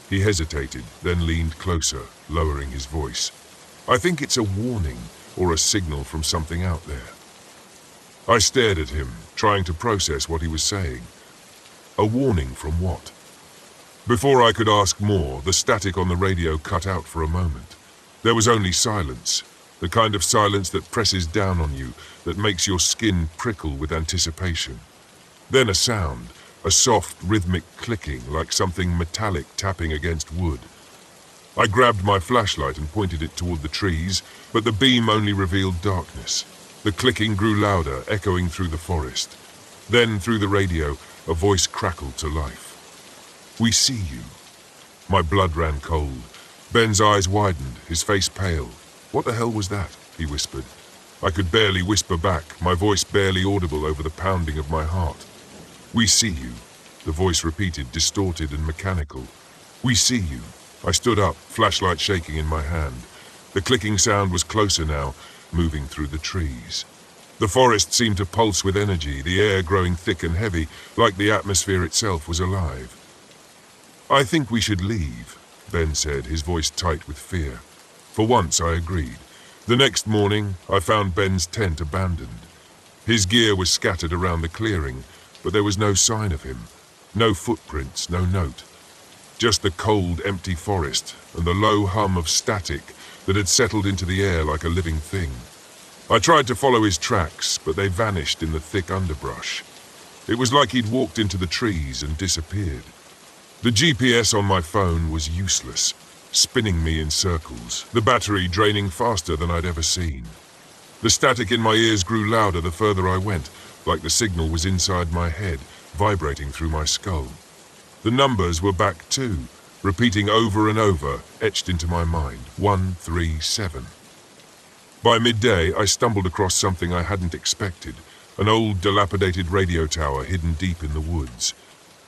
He hesitated, then leaned closer, lowering his voice. "I think it's a warning or a signal from something out there." I stared at him, trying to process what he was saying. A warning from what? Before I could ask more, the static on the radio cut out for a moment. There was only silence, the kind of silence that presses down on you, that makes your skin prickle with anticipation. Then a sound, a soft, rhythmic clicking, like something metallic tapping against wood. I grabbed my flashlight and pointed it toward the trees, but the beam only revealed darkness. The clicking grew louder, echoing through the forest. Then, through the radio, a voice crackled to life. "We see you." My blood ran cold. Ben's eyes widened, his face pale. "What the hell was that?" he whispered. I could barely whisper back, my voice barely audible over the pounding of my heart. "We see you," the voice repeated, distorted and mechanical. "We see you." I stood up, flashlight shaking in my hand. The clicking sound was closer now, moving through the trees. The forest seemed to pulse with energy, the air growing thick and heavy, like the atmosphere itself was alive. "I think we should leave," Ben said, his voice tight with fear. For once, I agreed. The next morning, I found Ben's tent abandoned. His gear was scattered around the clearing, but there was no sign of him. No footprints, no note. Just the cold, empty forest and the low hum of static that had settled into the air like a living thing. I tried to follow his tracks, but they vanished in the thick underbrush. It was like he'd walked into the trees and disappeared. The GPS on my phone was useless, spinning me in circles, the battery draining faster than I'd ever seen. The static in my ears grew louder the further I went, like the signal was inside my head, vibrating through my skull. The numbers were back too, repeating over and over, etched into my mind. 137. By midday, I stumbled across something I hadn't expected, an old, dilapidated radio tower hidden deep in the woods.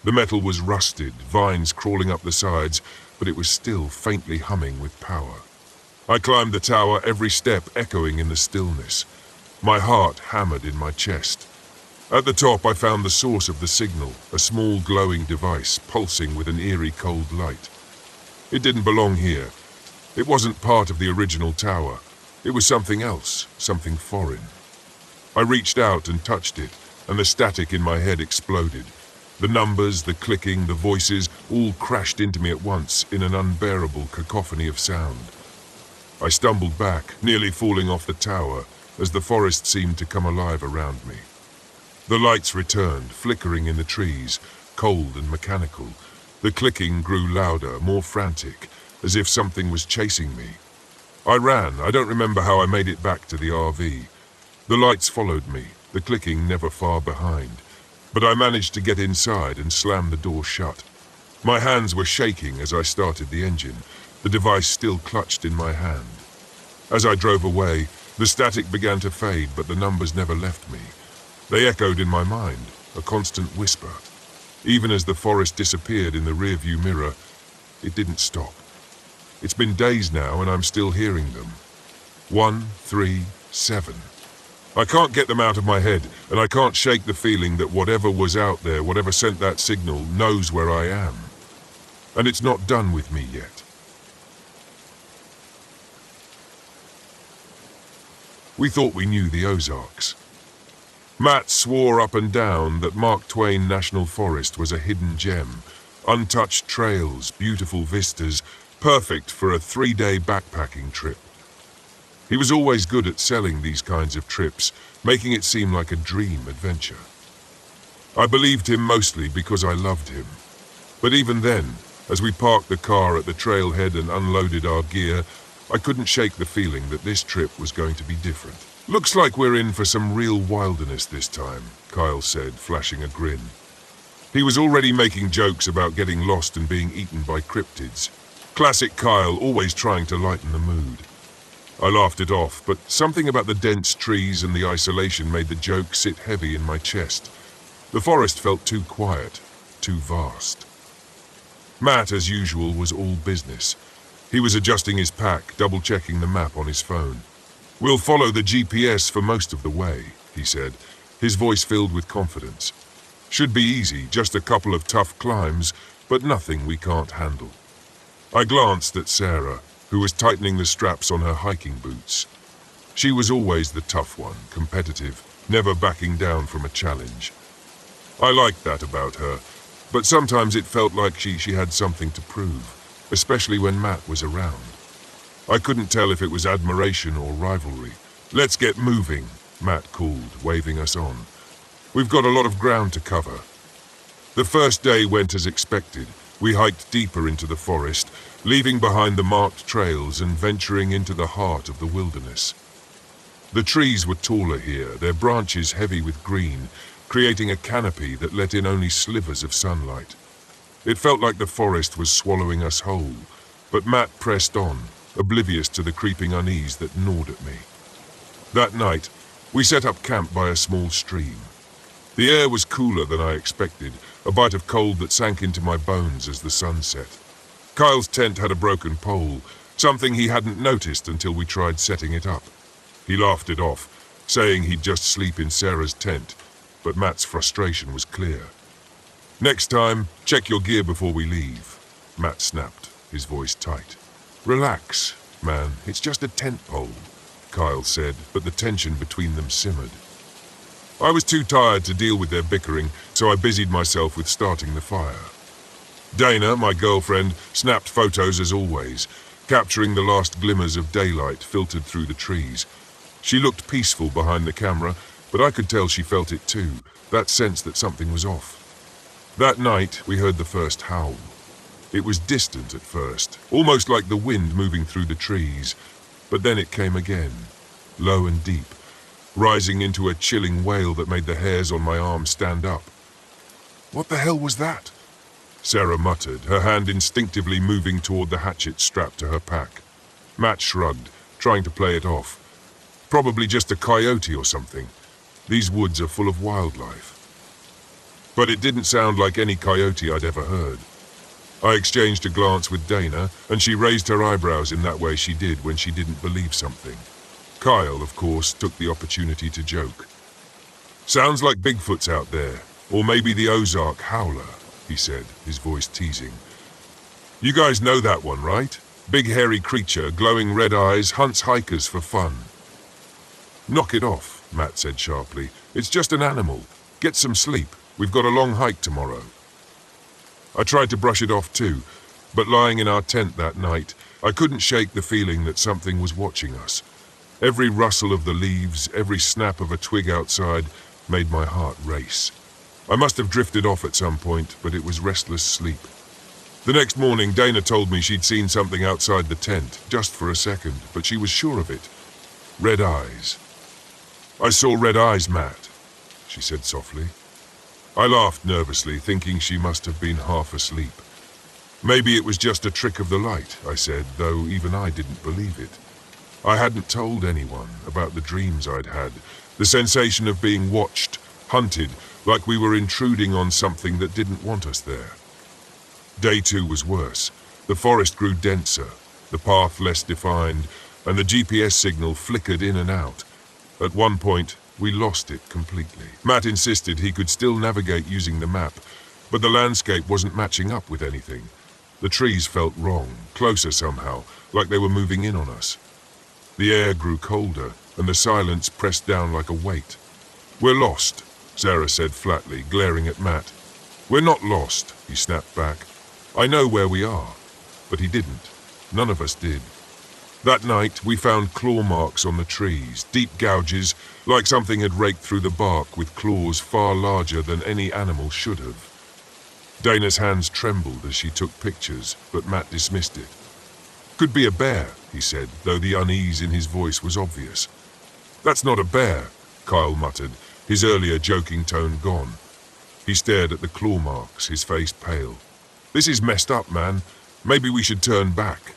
The metal was rusted, vines crawling up the sides, but it was still faintly humming with power. I climbed the tower, every step echoing in the stillness. My heart hammered in my chest. At the top, I found the source of the signal, a small glowing device pulsing with an eerie cold light. It didn't belong here. It wasn't part of the original tower. It was something else, something foreign. I reached out and touched it, and the static in my head exploded. The numbers, the clicking, the voices, all crashed into me at once in an unbearable cacophony of sound. I stumbled back, nearly falling off the tower, as the forest seemed to come alive around me. The lights returned, flickering in the trees, cold and mechanical. The clicking grew louder, more frantic, as if something was chasing me. I ran. I don't remember how I made it back to the RV. The lights followed me, the clicking never far behind. But I managed to get inside and slam the door shut. My hands were shaking as I started the engine, the device still clutched in my hand. As I drove away, the static began to fade, but the numbers never left me. They echoed in my mind, a constant whisper. Even as the forest disappeared in the rearview mirror, it didn't stop. It's been days now and I'm still hearing them. 137. I can't get them out of my head, and I can't shake the feeling that whatever was out there, whatever sent that signal, knows where I am. And it's not done with me yet. We thought we knew the Ozarks. Matt swore up and down that Mark Twain National Forest was a hidden gem. Untouched trails, beautiful vistas, perfect for a 3-day backpacking trip. He was always good at selling these kinds of trips, making it seem like a dream adventure. I believed him mostly because I loved him. But even then, as we parked the car at the trailhead and unloaded our gear, I couldn't shake the feeling that this trip was going to be different. "Looks like we're in for some real wilderness this time," Kyle said, flashing a grin. He was already making jokes about getting lost and being eaten by cryptids. Classic Kyle, always trying to lighten the mood. I laughed it off, but something about the dense trees and the isolation made the joke sit heavy in my chest. The forest felt too quiet, too vast. Matt, as usual, was all business. He was adjusting his pack, double-checking the map on his phone. "We'll follow the GPS for most of the way," he said, his voice filled with confidence. "Should be easy, just a couple of tough climbs, but nothing we can't handle." I glanced at Sarah, who was tightening the straps on her hiking boots. She was always the tough one, competitive, never backing down from a challenge. I liked that about her, but sometimes it felt like she had something to prove, especially when Matt was around. I couldn't tell if it was admiration or rivalry. "Let's get moving," Matt called, waving us on. "We've got a lot of ground to cover." The first day went as expected. We hiked deeper into the forest, leaving behind the marked trails and venturing into the heart of the wilderness. The trees were taller here, their branches heavy with green, creating a canopy that let in only slivers of sunlight. It felt like the forest was swallowing us whole, but Matt pressed on, oblivious to the creeping unease that gnawed at me. That night, we set up camp by a small stream. The air was cooler than I expected, a bite of cold that sank into my bones as the sun set. Kyle's tent had a broken pole, something he hadn't noticed until we tried setting it up. He laughed it off, saying he'd just sleep in Sarah's tent, but Matt's frustration was clear. "Next time, check your gear before we leave," Matt snapped, his voice tight. "Relax, man, it's just a tent pole," Kyle said, but the tension between them simmered. I was too tired to deal with their bickering, so I busied myself with starting the fire. Dana, my girlfriend, snapped photos as always, capturing the last glimmers of daylight filtered through the trees. She looked peaceful behind the camera, but I could tell she felt it too, that sense that something was off. That night, we heard the first howl. It was distant at first, almost like the wind moving through the trees, but then it came again, low and deep, rising into a chilling wail that made the hairs on my arm stand up. "What the hell was that?" Sarah muttered, her hand instinctively moving toward the hatchet strapped to her pack. Matt shrugged, trying to play it off. "Probably just a coyote or something. These woods are full of wildlife." But it didn't sound like any coyote I'd ever heard. I exchanged a glance with Dana, and she raised her eyebrows in that way she did when she didn't believe something. Kyle, of course, took the opportunity to joke. "Sounds like Bigfoot's out there, or maybe the Ozark howler," he said, his voice teasing. "You guys know that one, right? Big hairy creature, glowing red eyes, hunts hikers for fun." "Knock it off," Matt said sharply. "It's just an animal. Get some sleep. We've got a long hike tomorrow." I tried to brush it off too, but lying in our tent that night, I couldn't shake the feeling that something was watching us. Every rustle of the leaves, every snap of a twig outside, made my heart race. I must have drifted off at some point, but it was restless sleep. The next morning, Dana told me she'd seen something outside the tent, just for a second, but she was sure of it. Red eyes. "I saw red eyes, Matt," she said softly. I laughed nervously, thinking she must have been half asleep. "Maybe it was just a trick of the light," I said, though even I didn't believe it. I hadn't told anyone about the dreams I'd had, the sensation of being watched, hunted, like we were intruding on something that didn't want us there. Day 2 was worse. The forest grew denser, the path less defined, and the GPS signal flickered in and out. At one point, we lost it completely. Matt insisted he could still navigate using the map, but the landscape wasn't matching up with anything. The trees felt wrong, closer somehow, like they were moving in on us. The air grew colder, and the silence pressed down like a weight. "We're lost," Sarah said flatly, glaring at Matt. "We're not lost," he snapped back. "I know where we are." But he didn't. None of us did. That night, we found claw marks on the trees, deep gouges, like something had raked through the bark with claws far larger than any animal should have. Dana's hands trembled as she took pictures, but Matt dismissed it. "Could be a bear," he said, though the unease in his voice was obvious. "That's not a bear," Kyle muttered, his earlier joking tone gone. He stared at the claw marks, his face pale. "This is messed up, man. Maybe we should turn back."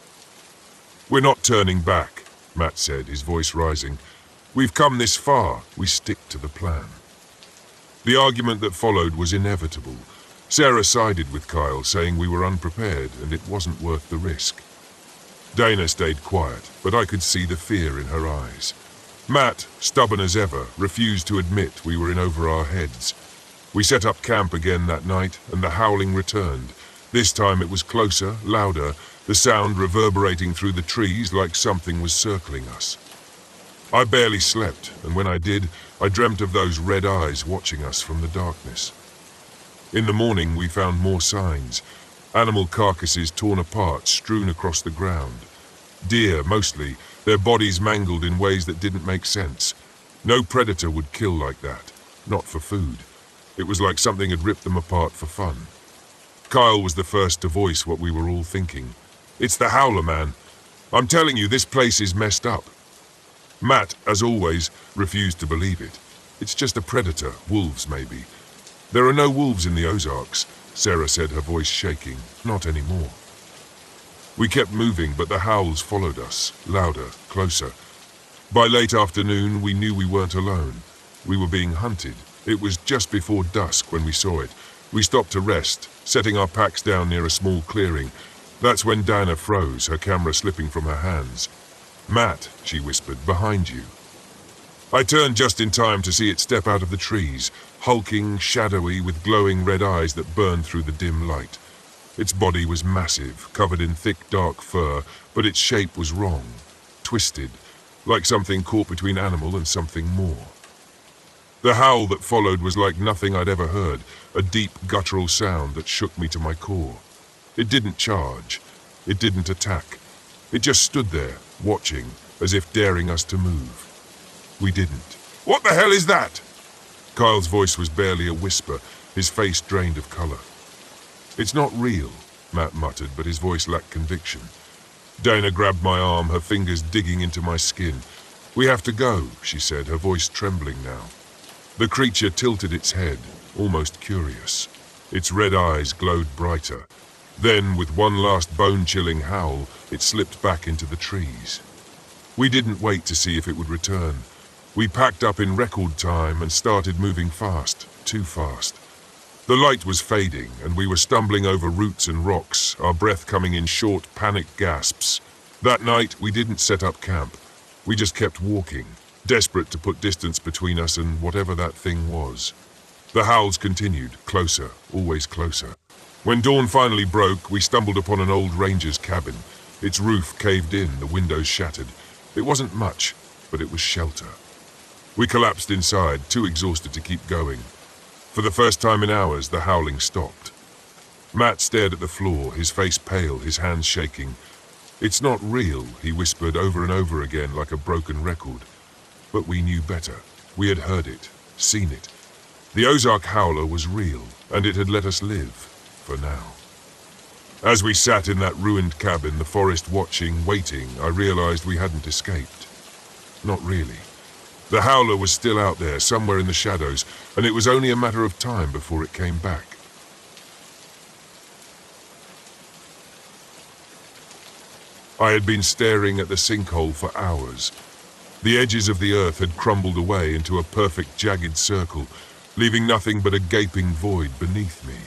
"We're not turning back," Matt said, his voice rising. "We've come this far. We stick to the plan." The argument that followed was inevitable. Sarah sided with Kyle, saying we were unprepared and it wasn't worth the risk. Dana stayed quiet, but I could see the fear in her eyes. Matt, stubborn as ever, refused to admit we were in over our heads. We set up camp again that night, and the howling returned. This time it was closer, louder, the sound reverberating through the trees like something was circling us. I barely slept, and when I did, I dreamt of those red eyes watching us from the darkness. In the morning, we found more signs. Animal carcasses torn apart, strewn across the ground. Deer, mostly, their bodies mangled in ways that didn't make sense. No predator would kill like that, not for food. It was like something had ripped them apart for fun. Kyle was the first to voice what we were all thinking. "It's the howler, man. I'm telling you, this place is messed up." Matt, as always, refused to believe it. "It's just a predator, wolves maybe." "There are no wolves in the Ozarks," Sarah said, her voice shaking. "Not anymore." We kept moving, but the howls followed us, louder, closer. By late afternoon, we knew we weren't alone. We were being hunted. It was just before dusk when we saw it. We stopped to rest, setting our packs down near a small clearing. That's when Dana froze, her camera slipping from her hands. "Matt," she whispered, "behind you." I turned just in time to see it step out of the trees, hulking, shadowy, with glowing red eyes that burned through the dim light. Its body was massive, covered in thick, dark fur, but its shape was wrong, twisted, like something caught between animal and something more. The howl that followed was like nothing I'd ever heard, a deep, guttural sound that shook me to my core. It didn't charge. It didn't attack. It just stood there, watching, as if daring us to move. We didn't. "What the hell is that?" Kyle's voice was barely a whisper, his face drained of color. "It's not real," Matt muttered, but his voice lacked conviction. Dana grabbed my arm, her fingers digging into my skin. "We have to go," she said, her voice trembling now. The creature tilted its head, almost curious. Its red eyes glowed brighter. Then, with one last bone-chilling howl, it slipped back into the trees. We didn't wait to see if it would return. We packed up in record time and started moving fast, too fast. The light was fading, and we were stumbling over roots and rocks, our breath coming in short, panicked gasps. That night, we didn't set up camp. We just kept walking, desperate to put distance between us and whatever that thing was. The howls continued, closer, always closer. When dawn finally broke, we stumbled upon an old ranger's cabin. Its roof caved in, the windows shattered. It wasn't much, but it was shelter. We collapsed inside, too exhausted to keep going. For the first time in hours, the howling stopped. Matt stared at the floor, his face pale, his hands shaking. "It's not real," he whispered over and over again like a broken record. But we knew better. We had heard it, seen it. The Ozark howler was real, and it had let us live, for now. As we sat in that ruined cabin, the forest watching, waiting, I realized we hadn't escaped. Not really. The howler was still out there, somewhere in the shadows, and it was only a matter of time before it came back. I had been staring at the sinkhole for hours. The edges of the earth had crumbled away into a perfect jagged circle, leaving nothing but a gaping void beneath me.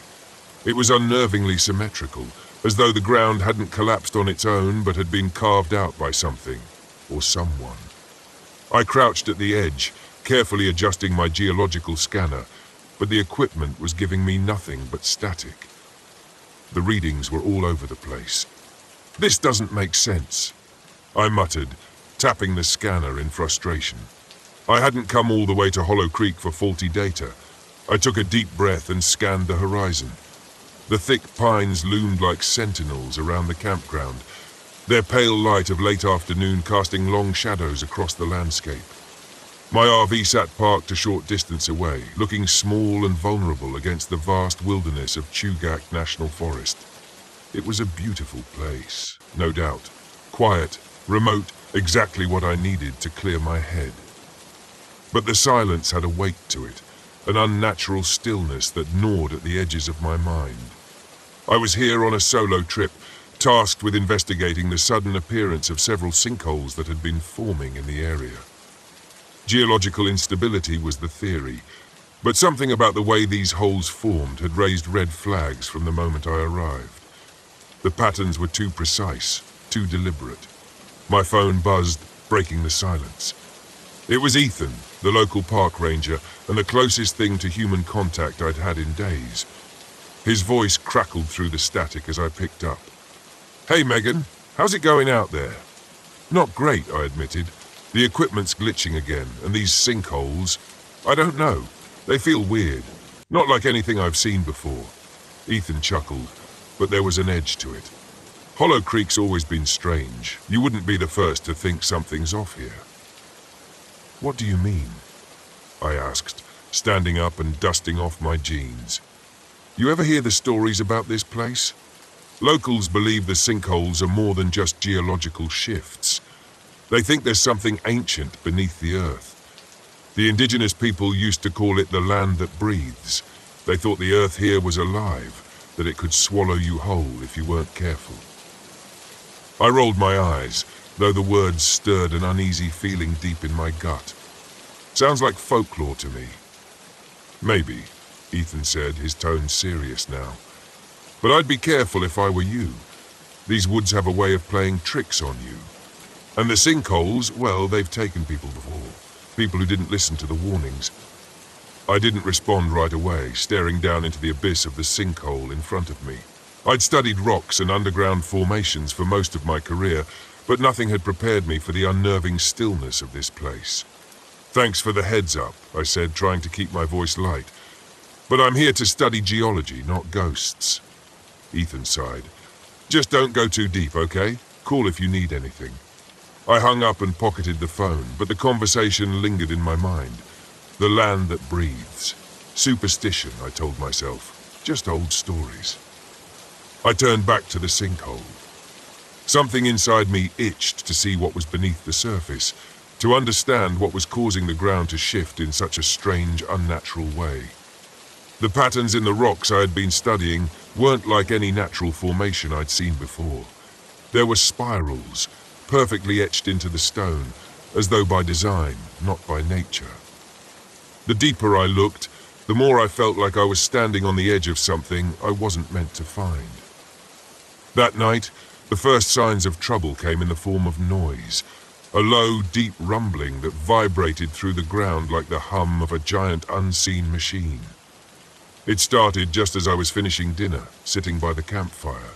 It was unnervingly symmetrical, as though the ground hadn't collapsed on its own but had been carved out by something, or someone. I crouched at the edge, carefully adjusting my geological scanner, but the equipment was giving me nothing but static. The readings were all over the place. "This doesn't make sense," I muttered, tapping the scanner in frustration. I hadn't come all the way to Hollow Creek for faulty data. I took a deep breath and scanned the horizon. The thick pines loomed like sentinels around the campground, their pale light of late afternoon casting long shadows across the landscape. My RV sat parked a short distance away, looking small and vulnerable against the vast wilderness of Chugach National Forest. It was a beautiful place, no doubt. Quiet, remote, exactly what I needed to clear my head. But the silence had a weight to it, an unnatural stillness that gnawed at the edges of my mind. I was here on a solo trip, tasked with investigating the sudden appearance of several sinkholes that had been forming in the area. Geological instability was the theory, but something about the way these holes formed had raised red flags from the moment I arrived. The patterns were too precise, too deliberate. My phone buzzed, breaking the silence. It was Ethan, the local park ranger, and the closest thing to human contact I'd had in days. His voice crackled through the static as I picked up. "Hey, Megan, how's it going out there?" "Not great," I admitted. "The equipment's glitching again, and these sinkholes, I don't know. They feel weird. Not like anything I've seen before." Ethan chuckled, but there was an edge to it. "Hollow Creek's always been strange. You wouldn't be the first to think something's off here." "What do you mean?" I asked, standing up and dusting off my jeans. "You ever hear the stories about this place? Locals believe the sinkholes are more than just geological shifts. They think there's something ancient beneath the earth. The indigenous people used to call it the land that breathes. They thought the earth here was alive, that it could swallow you whole if you weren't careful." I rolled my eyes, though the words stirred an uneasy feeling deep in my gut. "Sounds like folklore to me." "Maybe," Ethan said, his tone serious now. "But I'd be careful if I were you. These woods have a way of playing tricks on you. And the sinkholes, well, they've taken people before. people who didn't listen to the warnings. I didn't respond right away, staring down into the abyss of the sinkhole in front of me. I'd studied rocks and underground formations for most of my career, but nothing had prepared me for the unnerving stillness of this place. "Thanks for the heads up," I said, trying to keep my voice light. "But I'm here to study geology, not ghosts." Ethan sighed. "Just don't go too deep, okay? Call if you need anything." I hung up and pocketed the phone, but the conversation lingered in my mind. The land that breathes. Superstition, I told myself. Just old stories. I turned back to the sinkhole. Something inside me itched to see what was beneath the surface, to understand what was causing the ground to shift in such a strange, unnatural way. The patterns in the rocks I had been studying weren't like any natural formation I'd seen before. There were spirals, perfectly etched into the stone, as though by design, not by nature. The deeper I looked, the more I felt like I was standing on the edge of something I wasn't meant to find. That night, the first signs of trouble came in the form of noise, a low, deep rumbling that vibrated through the ground like the hum of a giant unseen machine. It started just as I was finishing dinner, sitting by the campfire.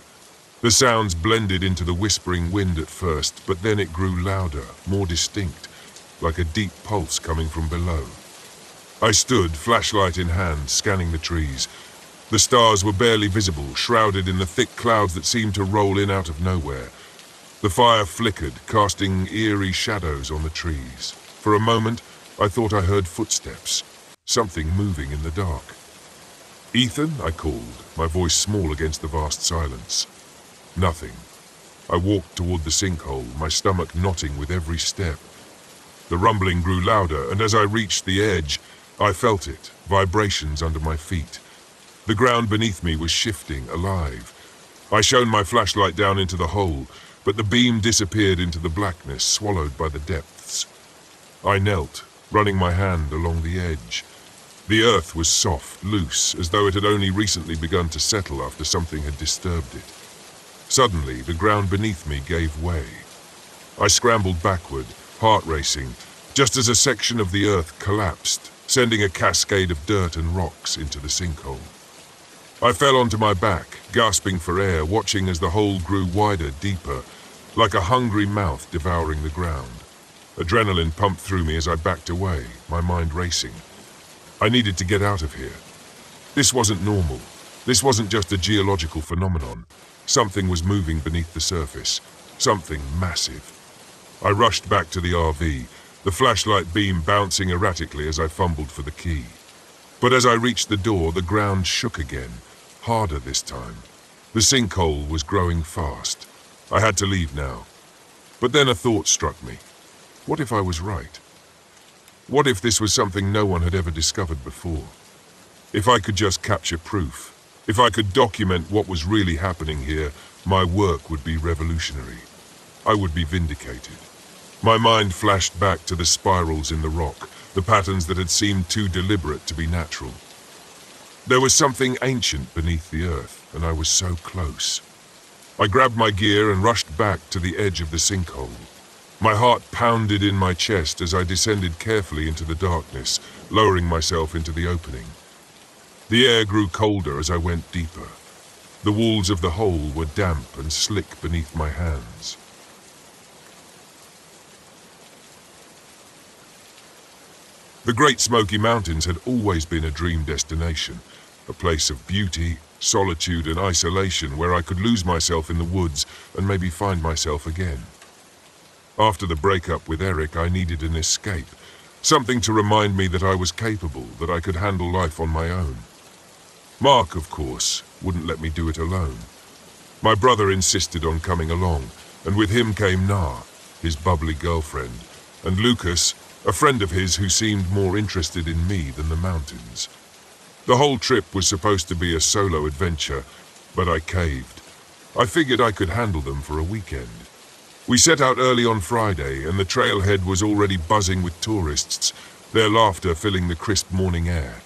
The sounds blended into the whispering wind at first, but then it grew louder, more distinct, like a deep pulse coming from below. I stood, flashlight in hand, scanning the trees. The stars were barely visible, shrouded in the thick clouds that seemed to roll in out of nowhere. The fire flickered, casting eerie shadows on the trees. For a moment, I thought I heard footsteps, something moving in the dark. "Ethan," I called, my voice small against the vast silence. Nothing. I walked toward the sinkhole, my stomach knotting with every step. The rumbling grew louder, and as I reached the edge, I felt it, vibrations under my feet. The ground beneath me was shifting, alive. I shone my flashlight down into the hole, but the beam disappeared into the blackness, swallowed by the depths. I knelt, running my hand along the edge. The earth was soft, loose, as though it had only recently begun to settle after something had disturbed it. Suddenly, the ground beneath me gave way. I scrambled backward, heart racing, just as a section of the earth collapsed, sending a cascade of dirt and rocks into the sinkhole. I fell onto my back, gasping for air, watching as the hole grew wider, deeper, like a hungry mouth devouring the ground. Adrenaline pumped through me as I backed away, my mind racing. I needed to get out of here. This wasn't normal. This wasn't just a geological phenomenon. Something was moving beneath the surface. Something massive. I rushed back to the RV, the flashlight beam bouncing erratically as I fumbled for the key. But as I reached the door, the ground shook again, harder this time. The sinkhole was growing fast. I had to leave now. But then a thought struck me. What if I was right? What if this was something no one had ever discovered before? If I could just capture proof, if I could document what was really happening here, my work would be revolutionary. I would be vindicated. My mind flashed back to the spirals in the rock, the patterns that had seemed too deliberate to be natural. There was something ancient beneath the earth, and I was so close. I grabbed my gear and rushed back to the edge of the sinkhole. My heart pounded in my chest as I descended carefully into the darkness, lowering myself into the opening. The air grew colder as I went deeper. The walls of the hole were damp and slick beneath my hands. The Great Smoky Mountains had always been a dream destination, a place of beauty, solitude, and isolation where I could lose myself in the woods and maybe find myself again. After the breakup with Eric, I needed an escape, something to remind me that I was capable, that I could handle life on my own. Mark, of course, wouldn't let me do it alone. My brother insisted on coming along, and with him came Na, his bubbly girlfriend, and Lucas, a friend of his who seemed more interested in me than the mountains. The whole trip was supposed to be a solo adventure, but I caved. I figured I could handle them for a weekend. We set out early on Friday, and the trailhead was already buzzing with tourists, their laughter filling the crisp morning air.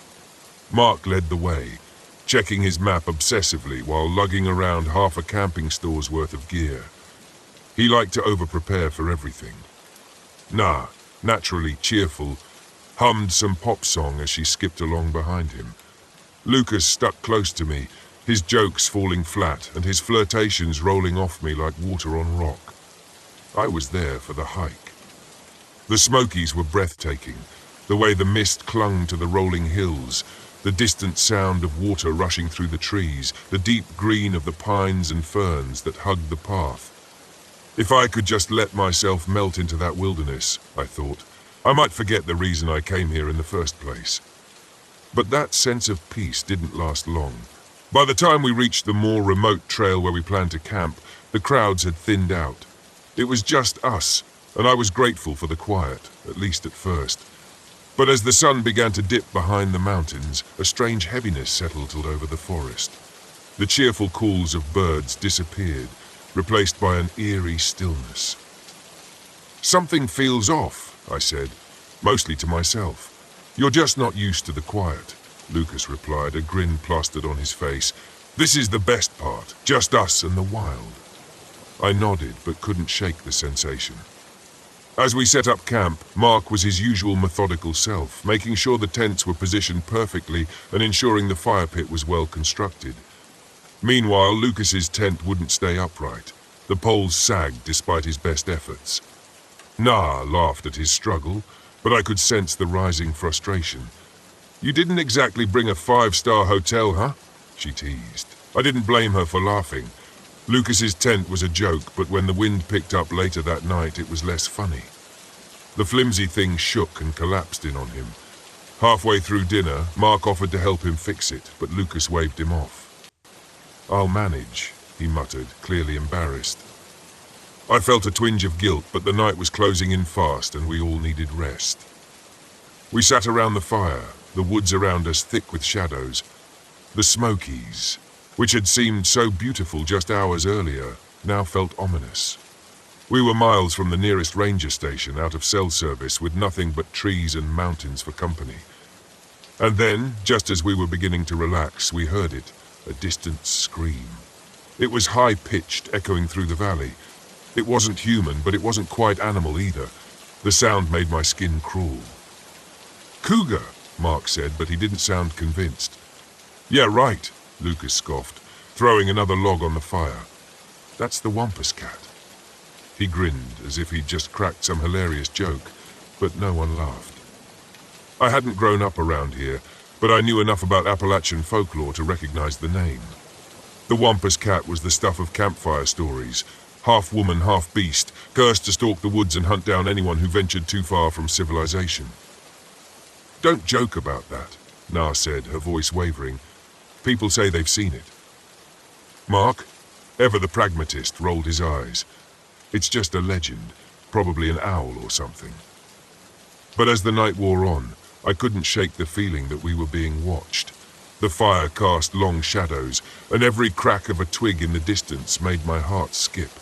Mark led the way, checking his map obsessively while lugging around half a camping store's worth of gear. He liked to over-prepare for everything. Na, naturally cheerful, hummed some pop song as she skipped along behind him. Lucas stuck close to me, his jokes falling flat and his flirtations rolling off me like water on rock. I was there for the hike. The Smokies were breathtaking, the way the mist clung to the rolling hills, the distant sound of water rushing through the trees, the deep green of the pines and ferns that hugged the path. If I could just let myself melt into that wilderness, I thought, I might forget the reason I came here in the first place. But that sense of peace didn't last long. By the time we reached the more remote trail where we planned to camp, the crowds had thinned out. It was just us, and I was grateful for the quiet, at least at first. But as the sun began to dip behind the mountains, a strange heaviness settled over the forest. The cheerful calls of birds disappeared, replaced by an eerie stillness. "Something feels off," I said, mostly to myself. "You're just not used to the quiet," Lucas replied, a grin plastered on his face. "This is the best part, just us and the wild." I nodded, but couldn't shake the sensation. As we set up camp, Mark was his usual methodical self, making sure the tents were positioned perfectly and ensuring the fire pit was well constructed. Meanwhile, Lucas's tent wouldn't stay upright. The poles sagged despite his best efforts. Nah laughed at his struggle, but I could sense the rising frustration. "You didn't exactly bring a 5-star hotel, huh?" she teased. I didn't blame her for laughing. Lucas's tent was a joke, but when the wind picked up later that night, it was less funny. The flimsy thing shook and collapsed in on him. Halfway through dinner, Mark offered to help him fix it, but Lucas waved him off. "I'll manage," he muttered, clearly embarrassed. I felt a twinge of guilt, but the night was closing in fast and we all needed rest. We sat around the fire, the woods around us thick with shadows. The Smokies, which had seemed so beautiful just hours earlier, now felt ominous. We were miles from the nearest ranger station, out of cell service, with nothing but trees and mountains for company. And then, just as we were beginning to relax, we heard it, a distant scream. It was high-pitched, echoing through the valley. It wasn't human, but it wasn't quite animal either. The sound made my skin crawl. "Cougar," Mark said, but he didn't sound convinced. "Yeah, right," Lucas scoffed, throwing another log on the fire. "That's the wampus cat." He grinned, as if he'd just cracked some hilarious joke, but no one laughed. I hadn't grown up around here, but I knew enough about Appalachian folklore to recognize the name. The wampus cat was the stuff of campfire stories, half woman, half beast, cursed to stalk the woods and hunt down anyone who ventured too far from civilization. "Don't joke about that," Na said, her voice wavering. "People say they've seen it." Mark, ever the pragmatist, rolled his eyes. "It's just a legend, probably an owl or something." But as the night wore on, I couldn't shake the feeling that we were being watched. The fire cast long shadows, and every crack of a twig in the distance made my heart skip.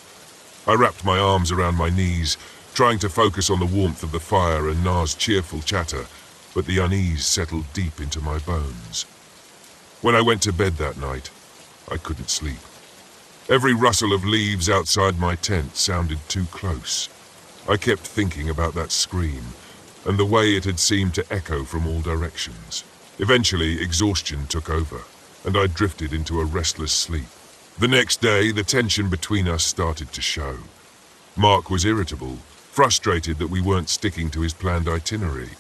I wrapped my arms around my knees, trying to focus on the warmth of the fire and Na's cheerful chatter, but the unease settled deep into my bones. When I went to bed that night, I couldn't sleep. Every rustle of leaves outside my tent sounded too close. I kept thinking about that scream, and the way it had seemed to echo from all directions. Eventually, exhaustion took over, and I drifted into a restless sleep. The next day, the tension between us started to show. Mark was irritable, frustrated that we weren't sticking to his planned itinerary.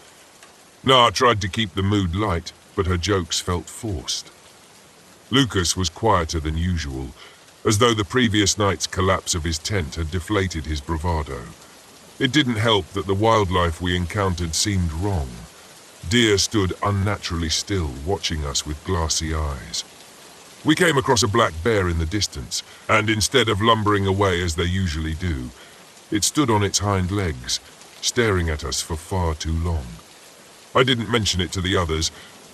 Na tried to keep the mood light, but her jokes felt forced. Lucas was quieter than usual, as though the previous night's collapse of his tent had deflated his bravado. It didn't help that the wildlife we encountered seemed wrong. Deer stood unnaturally still, watching us with glassy eyes. We came across a black bear in the distance, and instead of lumbering away as they usually do, it stood on its hind legs, staring at us for far too long. I didn't mention it to the others,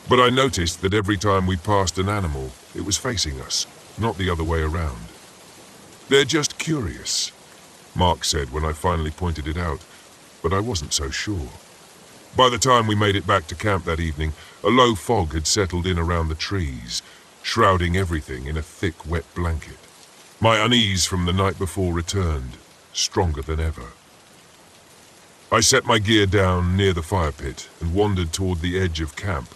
but I noticed that every time we passed an animal, it was facing us, not the other way around. "They're just curious," Mark said when I finally pointed it out, but I wasn't so sure. By the time we made it back to camp that evening, a low fog had settled in around the trees, shrouding everything in a thick, wet blanket. My unease from the night before returned, stronger than ever. I set my gear down near the fire pit and wandered toward the edge of camp,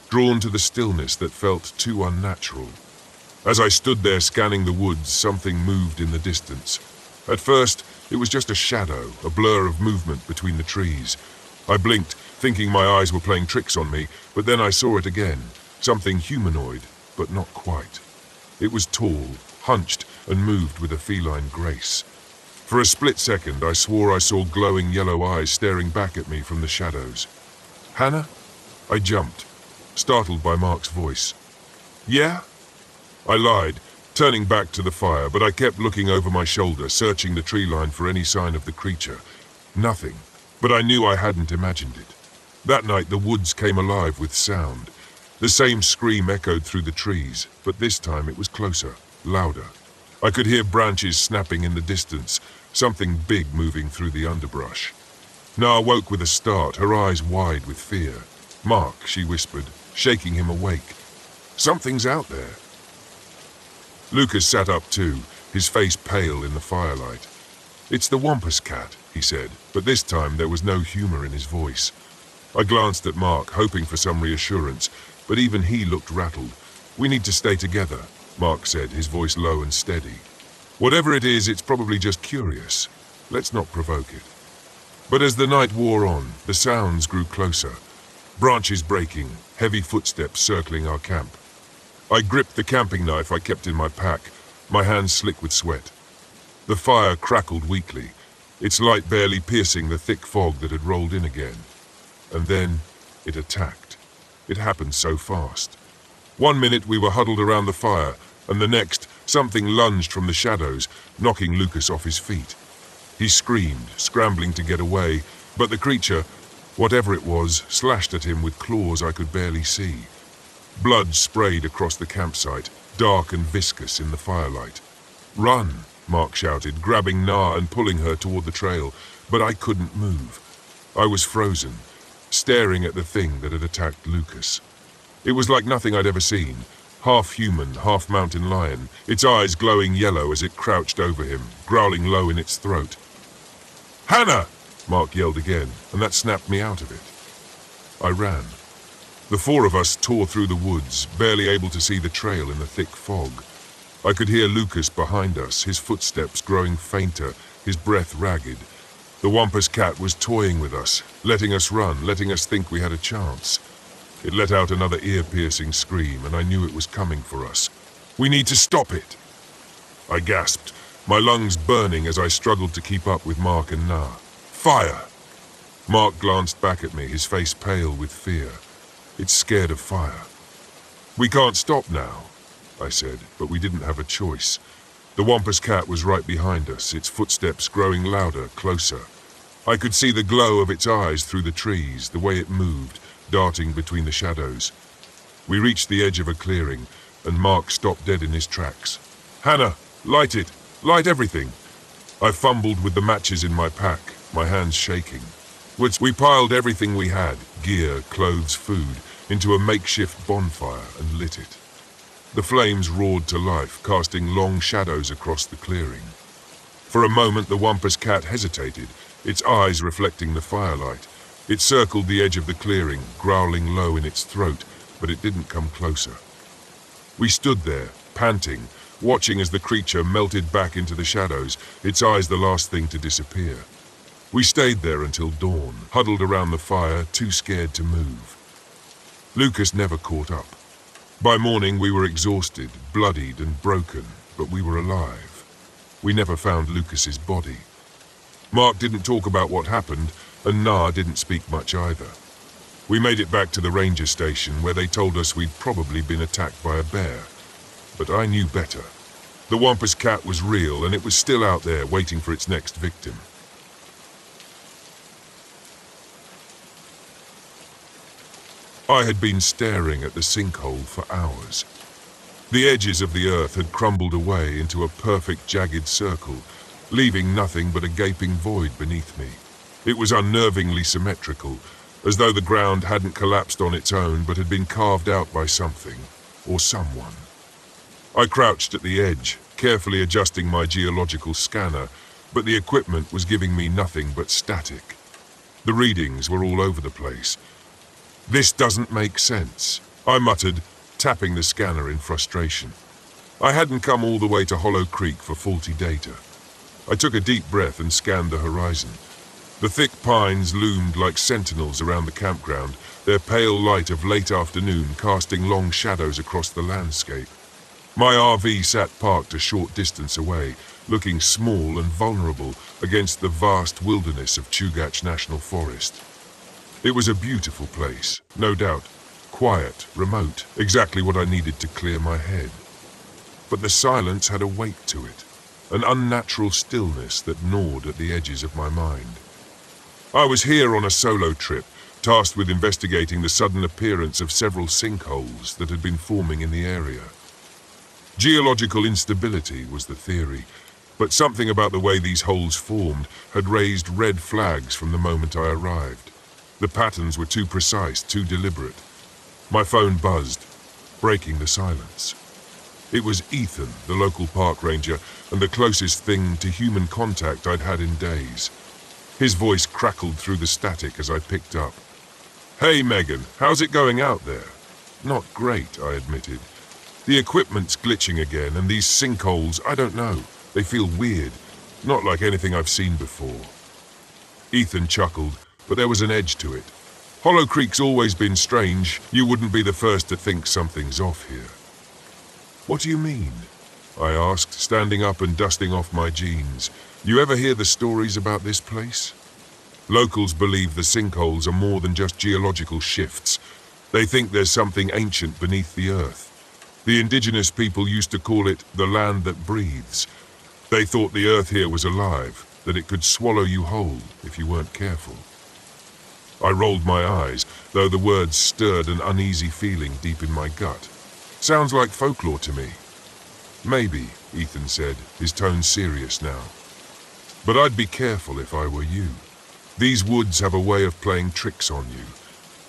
drawn to the stillness that felt too unnatural. As I stood there scanning the woods, something moved in the distance. At first, it was just a shadow, a blur of movement between the trees. I blinked, thinking my eyes were playing tricks on me, but then I saw it again, something humanoid, but not quite. It was tall, hunched, and moved with a feline grace. For a split second, I swore I saw glowing yellow eyes staring back at me from the shadows. "Hannah?" I jumped, startled by Mark's voice. "Yeah?" I lied, turning back to the fire, but I kept looking over my shoulder, searching the tree line for any sign of the creature. Nothing, but I knew I hadn't imagined it. That night the woods came alive with sound. The same scream echoed through the trees, but this time it was closer, louder. I could hear branches snapping in the distance, something big moving through the underbrush. Naa woke with a start, her eyes wide with fear. "Mark," she whispered, shaking him awake. "Something's out there." Lucas sat up too, his face pale in the firelight. "It's the Wampus cat," he said, but this time there was no humor in his voice. I glanced at Mark, hoping for some reassurance, but even he looked rattled. "We need to stay together," Mark said, his voice low and steady. "Whatever it is, it's probably just curious. Let's not provoke it." But as the night wore on, the sounds grew closer. Branches breaking, heavy footsteps circling our camp. I gripped the camping knife I kept in my pack, my hands slick with sweat. The fire crackled weakly, its light barely piercing the thick fog that had rolled in again. And then it attacked. It happened so fast. 1 minute we were huddled around the fire, and the next, something lunged from the shadows, knocking Lucas off his feet. He screamed, scrambling to get away, but the creature, whatever it was, slashed at him with claws I could barely see. Blood sprayed across the campsite, dark and viscous in the firelight. "Run!" Mark shouted, grabbing Naa and pulling her toward the trail, but I couldn't move. I was frozen, staring at the thing that had attacked Lucas. It was like nothing I'd ever seen, half human, half mountain lion, its eyes glowing yellow as it crouched over him, growling low in its throat. "Hannah!" Mark yelled again, and that snapped me out of it. I ran. The four of us tore through the woods, barely able to see the trail in the thick fog. I could hear Lucas behind us, his footsteps growing fainter, his breath ragged. The Wampus cat was toying with us, letting us run, letting us think we had a chance. It let out another ear-piercing scream, and I knew it was coming for us. "We need to stop it!" I gasped, my lungs burning as I struggled to keep up with Mark and Naa. "Fire!" Mark glanced back at me, his face pale with fear. "It's scared of fire." "We can't stop now," I said, but we didn't have a choice. The Wampus cat was right behind us, its footsteps growing louder, closer. I could see the glow of its eyes through the trees, the way it moved, darting between the shadows. We reached the edge of a clearing, and Mark stopped dead in his tracks. "Hannah, light it! Light everything!" I fumbled with the matches in my pack, my hands shaking. We piled everything we had, gear, clothes, food, into a makeshift bonfire and lit it. The flames roared to life, casting long shadows across the clearing. For a moment the Wampus cat hesitated, its eyes reflecting the firelight. It circled the edge of the clearing, growling low in its throat, but it didn't come closer. We stood there, panting, watching as the creature melted back into the shadows, its eyes the last thing to disappear. We stayed there until dawn, huddled around the fire, too scared to move. Lucas never caught up. By morning we were exhausted, bloodied and broken, but we were alive. We never found Lucas's body. Mark didn't talk about what happened, and Naa didn't speak much either. We made it back to the ranger station, where they told us we'd probably been attacked by a bear. But I knew better. The Wampus cat was real, and it was still out there waiting for its next victim. I had been staring at the sinkhole for hours. The edges of the earth had crumbled away into a perfect jagged circle, leaving nothing but a gaping void beneath me. It was unnervingly symmetrical, as though the ground hadn't collapsed on its own but had been carved out by something, or someone. I crouched at the edge, carefully adjusting my geological scanner, but the equipment was giving me nothing but static. The readings were all over the place. "This doesn't make sense," I muttered, tapping the scanner in frustration. I hadn't come all the way to Hollow Creek for faulty data. I took a deep breath and scanned the horizon. The thick pines loomed like sentinels around the campground, their pale light of late afternoon casting long shadows across the landscape. My RV sat parked a short distance away, looking small and vulnerable against the vast wilderness of Chugach National Forest. It was a beautiful place, no doubt. Quiet, remote, exactly what I needed to clear my head. But the silence had a weight to it, an unnatural stillness that gnawed at the edges of my mind. I was here on a solo trip, tasked with investigating the sudden appearance of several sinkholes that had been forming in the area. Geological instability was the theory, but something about the way these holes formed had raised red flags from the moment I arrived. The patterns were too precise, too deliberate. My phone buzzed, breaking the silence. It was Ethan, the local park ranger, and the closest thing to human contact I'd had in days. His voice crackled through the static as I picked up. "Hey, Megan, how's it going out there?" "Not great," I admitted. "The equipment's glitching again, and these sinkholes, I don't know. They feel weird, not like anything I've seen before." Ethan chuckled, but there was an edge to it. "Hollow Creek's always been strange. You wouldn't be the first to think something's off here." "What do you mean?" I asked, standing up and dusting off my jeans. "You ever hear the stories about this place?" Locals believe the sinkholes are more than just geological shifts. They think there's something ancient beneath the earth. The indigenous people used to call it the land that breathes. They thought the earth here was alive, that it could swallow you whole if you weren't careful. I rolled my eyes, though the words stirred an uneasy feeling deep in my gut. "Sounds like folklore to me." "Maybe," Ethan said, his tone serious now. "But I'd be careful if I were you. These woods have a way of playing tricks on you.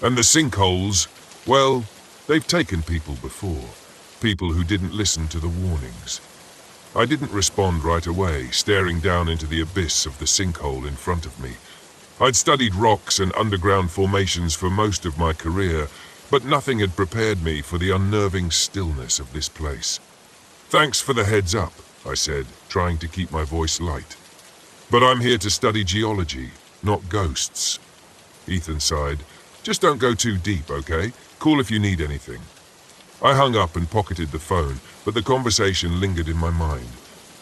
And the sinkholes, well, they've taken people before. People who didn't listen to the warnings." I didn't respond right away, staring down into the abyss of the sinkhole in front of me. I'd studied rocks and underground formations for most of my career, but nothing had prepared me for the unnerving stillness of this place. "Thanks for the heads up," I said, trying to keep my voice light. "But I'm here to study geology, not ghosts." Ethan sighed. "Just don't go too deep, okay? Call if you need anything." I hung up and pocketed the phone, but the conversation lingered in my mind.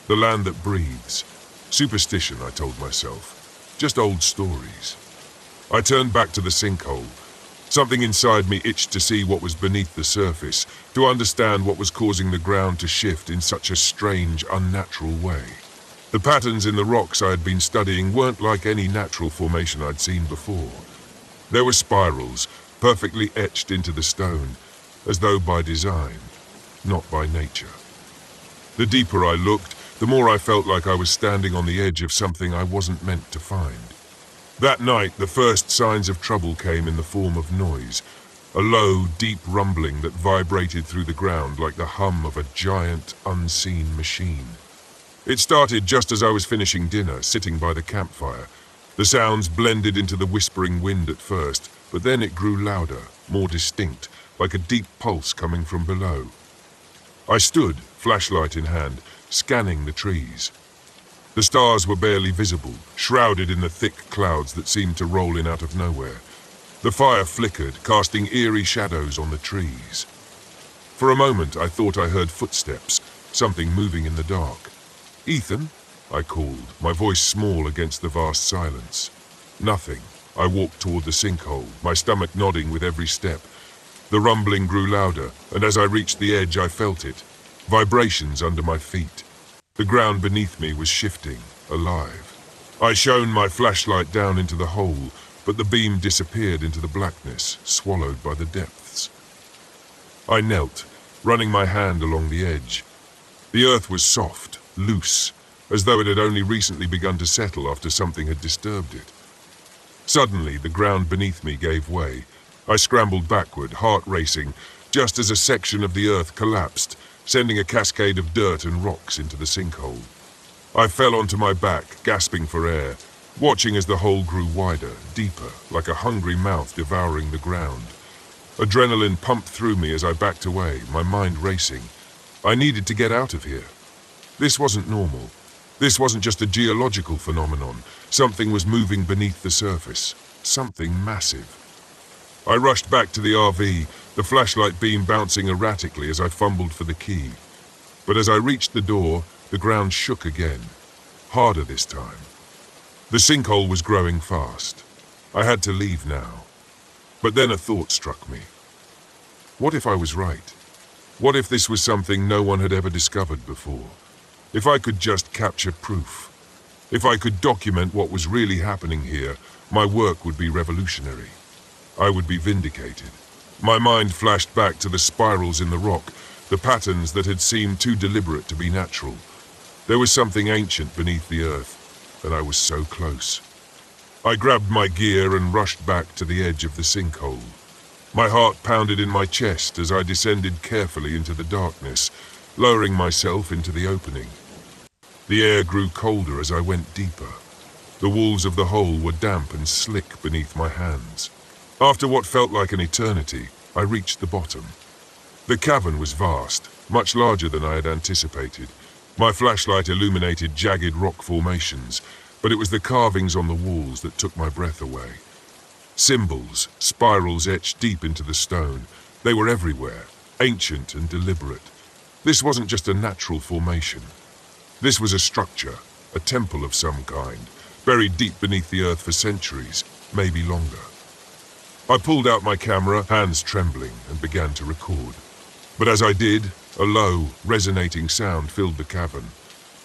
The land that breathes. Superstition, I told myself. Just old stories. I turned back to the sinkhole. Something inside me itched to see what was beneath the surface, to understand what was causing the ground to shift in such a strange, unnatural way. The patterns in the rocks I had been studying weren't like any natural formation I'd seen before. There were spirals, perfectly etched into the stone, as though by design, not by nature. The deeper I looked, the more I felt like I was standing on the edge of something I wasn't meant to find. That night, the first signs of trouble came in the form of noise, a low, deep rumbling that vibrated through the ground like the hum of a giant, unseen machine. It started just as I was finishing dinner, sitting by the campfire. The sounds blended into the whispering wind at first, but then it grew louder, more distinct, like a deep pulse coming from below. I stood, flashlight in hand, scanning the trees. The stars were barely visible, shrouded in the thick clouds that seemed to roll in out of nowhere. The fire flickered, casting eerie shadows on the trees. For a moment, I thought I heard footsteps, something moving in the dark. "Ethan?" I called, my voice small against the vast silence. Nothing. I walked toward the sinkhole, my stomach nodding with every step. The rumbling grew louder, and as I reached the edge, I felt it. Vibrations under my feet. The ground beneath me was shifting, alive. I shone my flashlight down into the hole, but the beam disappeared into the blackness, swallowed by the depths. I knelt, running my hand along the edge. The earth was soft, loose, as though it had only recently begun to settle after something had disturbed it. Suddenly, the ground beneath me gave way. I scrambled backward, heart racing, just as a section of the earth collapsed, sending a cascade of dirt and rocks into the sinkhole. I fell onto my back, gasping for air. watching as the hole grew wider, deeper, like a hungry mouth devouring the ground. Adrenaline pumped through me as I backed away, my mind racing. I needed to get out of here. This wasn't normal. This wasn't just a geological phenomenon. Something was moving beneath the surface. Something massive. I rushed back to the RV, the flashlight beam bouncing erratically as I fumbled for the key. But as I reached the door, the ground shook again. Harder this time. The sinkhole was growing fast. I had to leave now. But then a thought struck me. What if I was right? What if this was something no one had ever discovered before? If I could just capture proof? If I could document what was really happening here, my work would be revolutionary. I would be vindicated. My mind flashed back to the spirals in the rock, the patterns that had seemed too deliberate to be natural. There was something ancient beneath the earth, and I was so close. I grabbed my gear and rushed back to the edge of the sinkhole. My heart pounded in my chest as I descended carefully into the darkness, lowering myself into the opening. The air grew colder as I went deeper. The walls of the hole were damp and slick beneath my hands. After what felt like an eternity, I reached the bottom. The cavern was vast, much larger than I had anticipated. My flashlight illuminated jagged rock formations, but it was the carvings on the walls that took my breath away. Symbols, spirals etched deep into the stone. They were everywhere, ancient and deliberate. This wasn't just a natural formation. This was a structure, a temple of some kind, buried deep beneath the earth for centuries, maybe longer. I pulled out my camera, hands trembling, and began to record. But as I did, a low, resonating sound filled the cavern,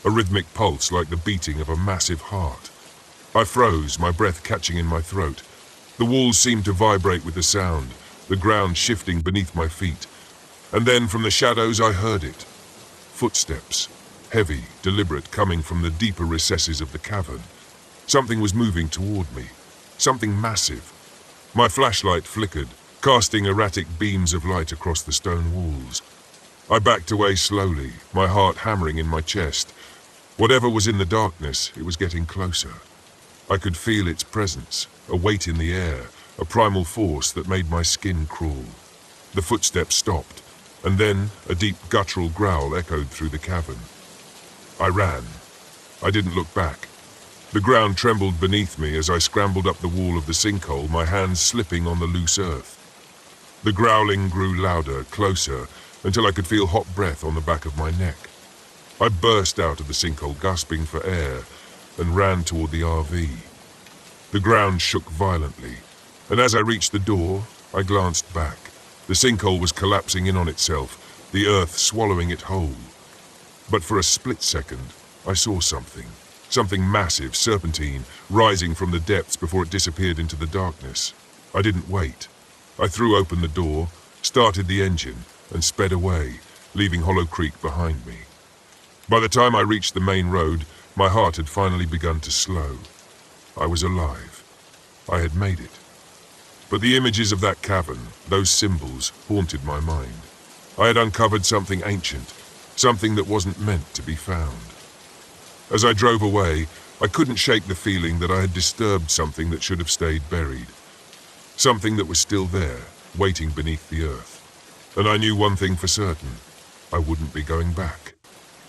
a rhythmic pulse like the beating of a massive heart. I froze, my breath catching in my throat. The walls seemed to vibrate with the sound, the ground shifting beneath my feet. And then from the shadows I heard it. Footsteps, heavy, deliberate, coming from the deeper recesses of the cavern. Something was moving toward me, something massive. My flashlight flickered, casting erratic beams of light across the stone walls. I backed away slowly, my heart hammering in my chest. Whatever was in the darkness, it was getting closer. I could feel its presence, a weight in the air, a primal force that made my skin crawl. The footsteps stopped, and then a deep guttural growl echoed through the cavern. I ran. I didn't look back. The ground trembled beneath me as I scrambled up the wall of the sinkhole, my hands slipping on the loose earth. The growling grew louder, closer, until I could feel hot breath on the back of my neck. I burst out of the sinkhole, gasping for air, and ran toward the RV. The ground shook violently, and as I reached the door, I glanced back. The sinkhole was collapsing in on itself, the earth swallowing it whole. But for a split second, I saw something massive, serpentine, rising from the depths before it disappeared into the darkness. I didn't wait. I threw open the door, started the engine, and sped away, leaving Hollow Creek behind me. By the time I reached the main road, my heart had finally begun to slow. I was alive. I had made it. But the images of that cavern, those symbols, haunted my mind. I had uncovered something ancient, something that wasn't meant to be found. As I drove away, I couldn't shake the feeling that I had disturbed something that should have stayed buried. Something that was still there, waiting beneath the earth. And I knew one thing for certain: I wouldn't be going back.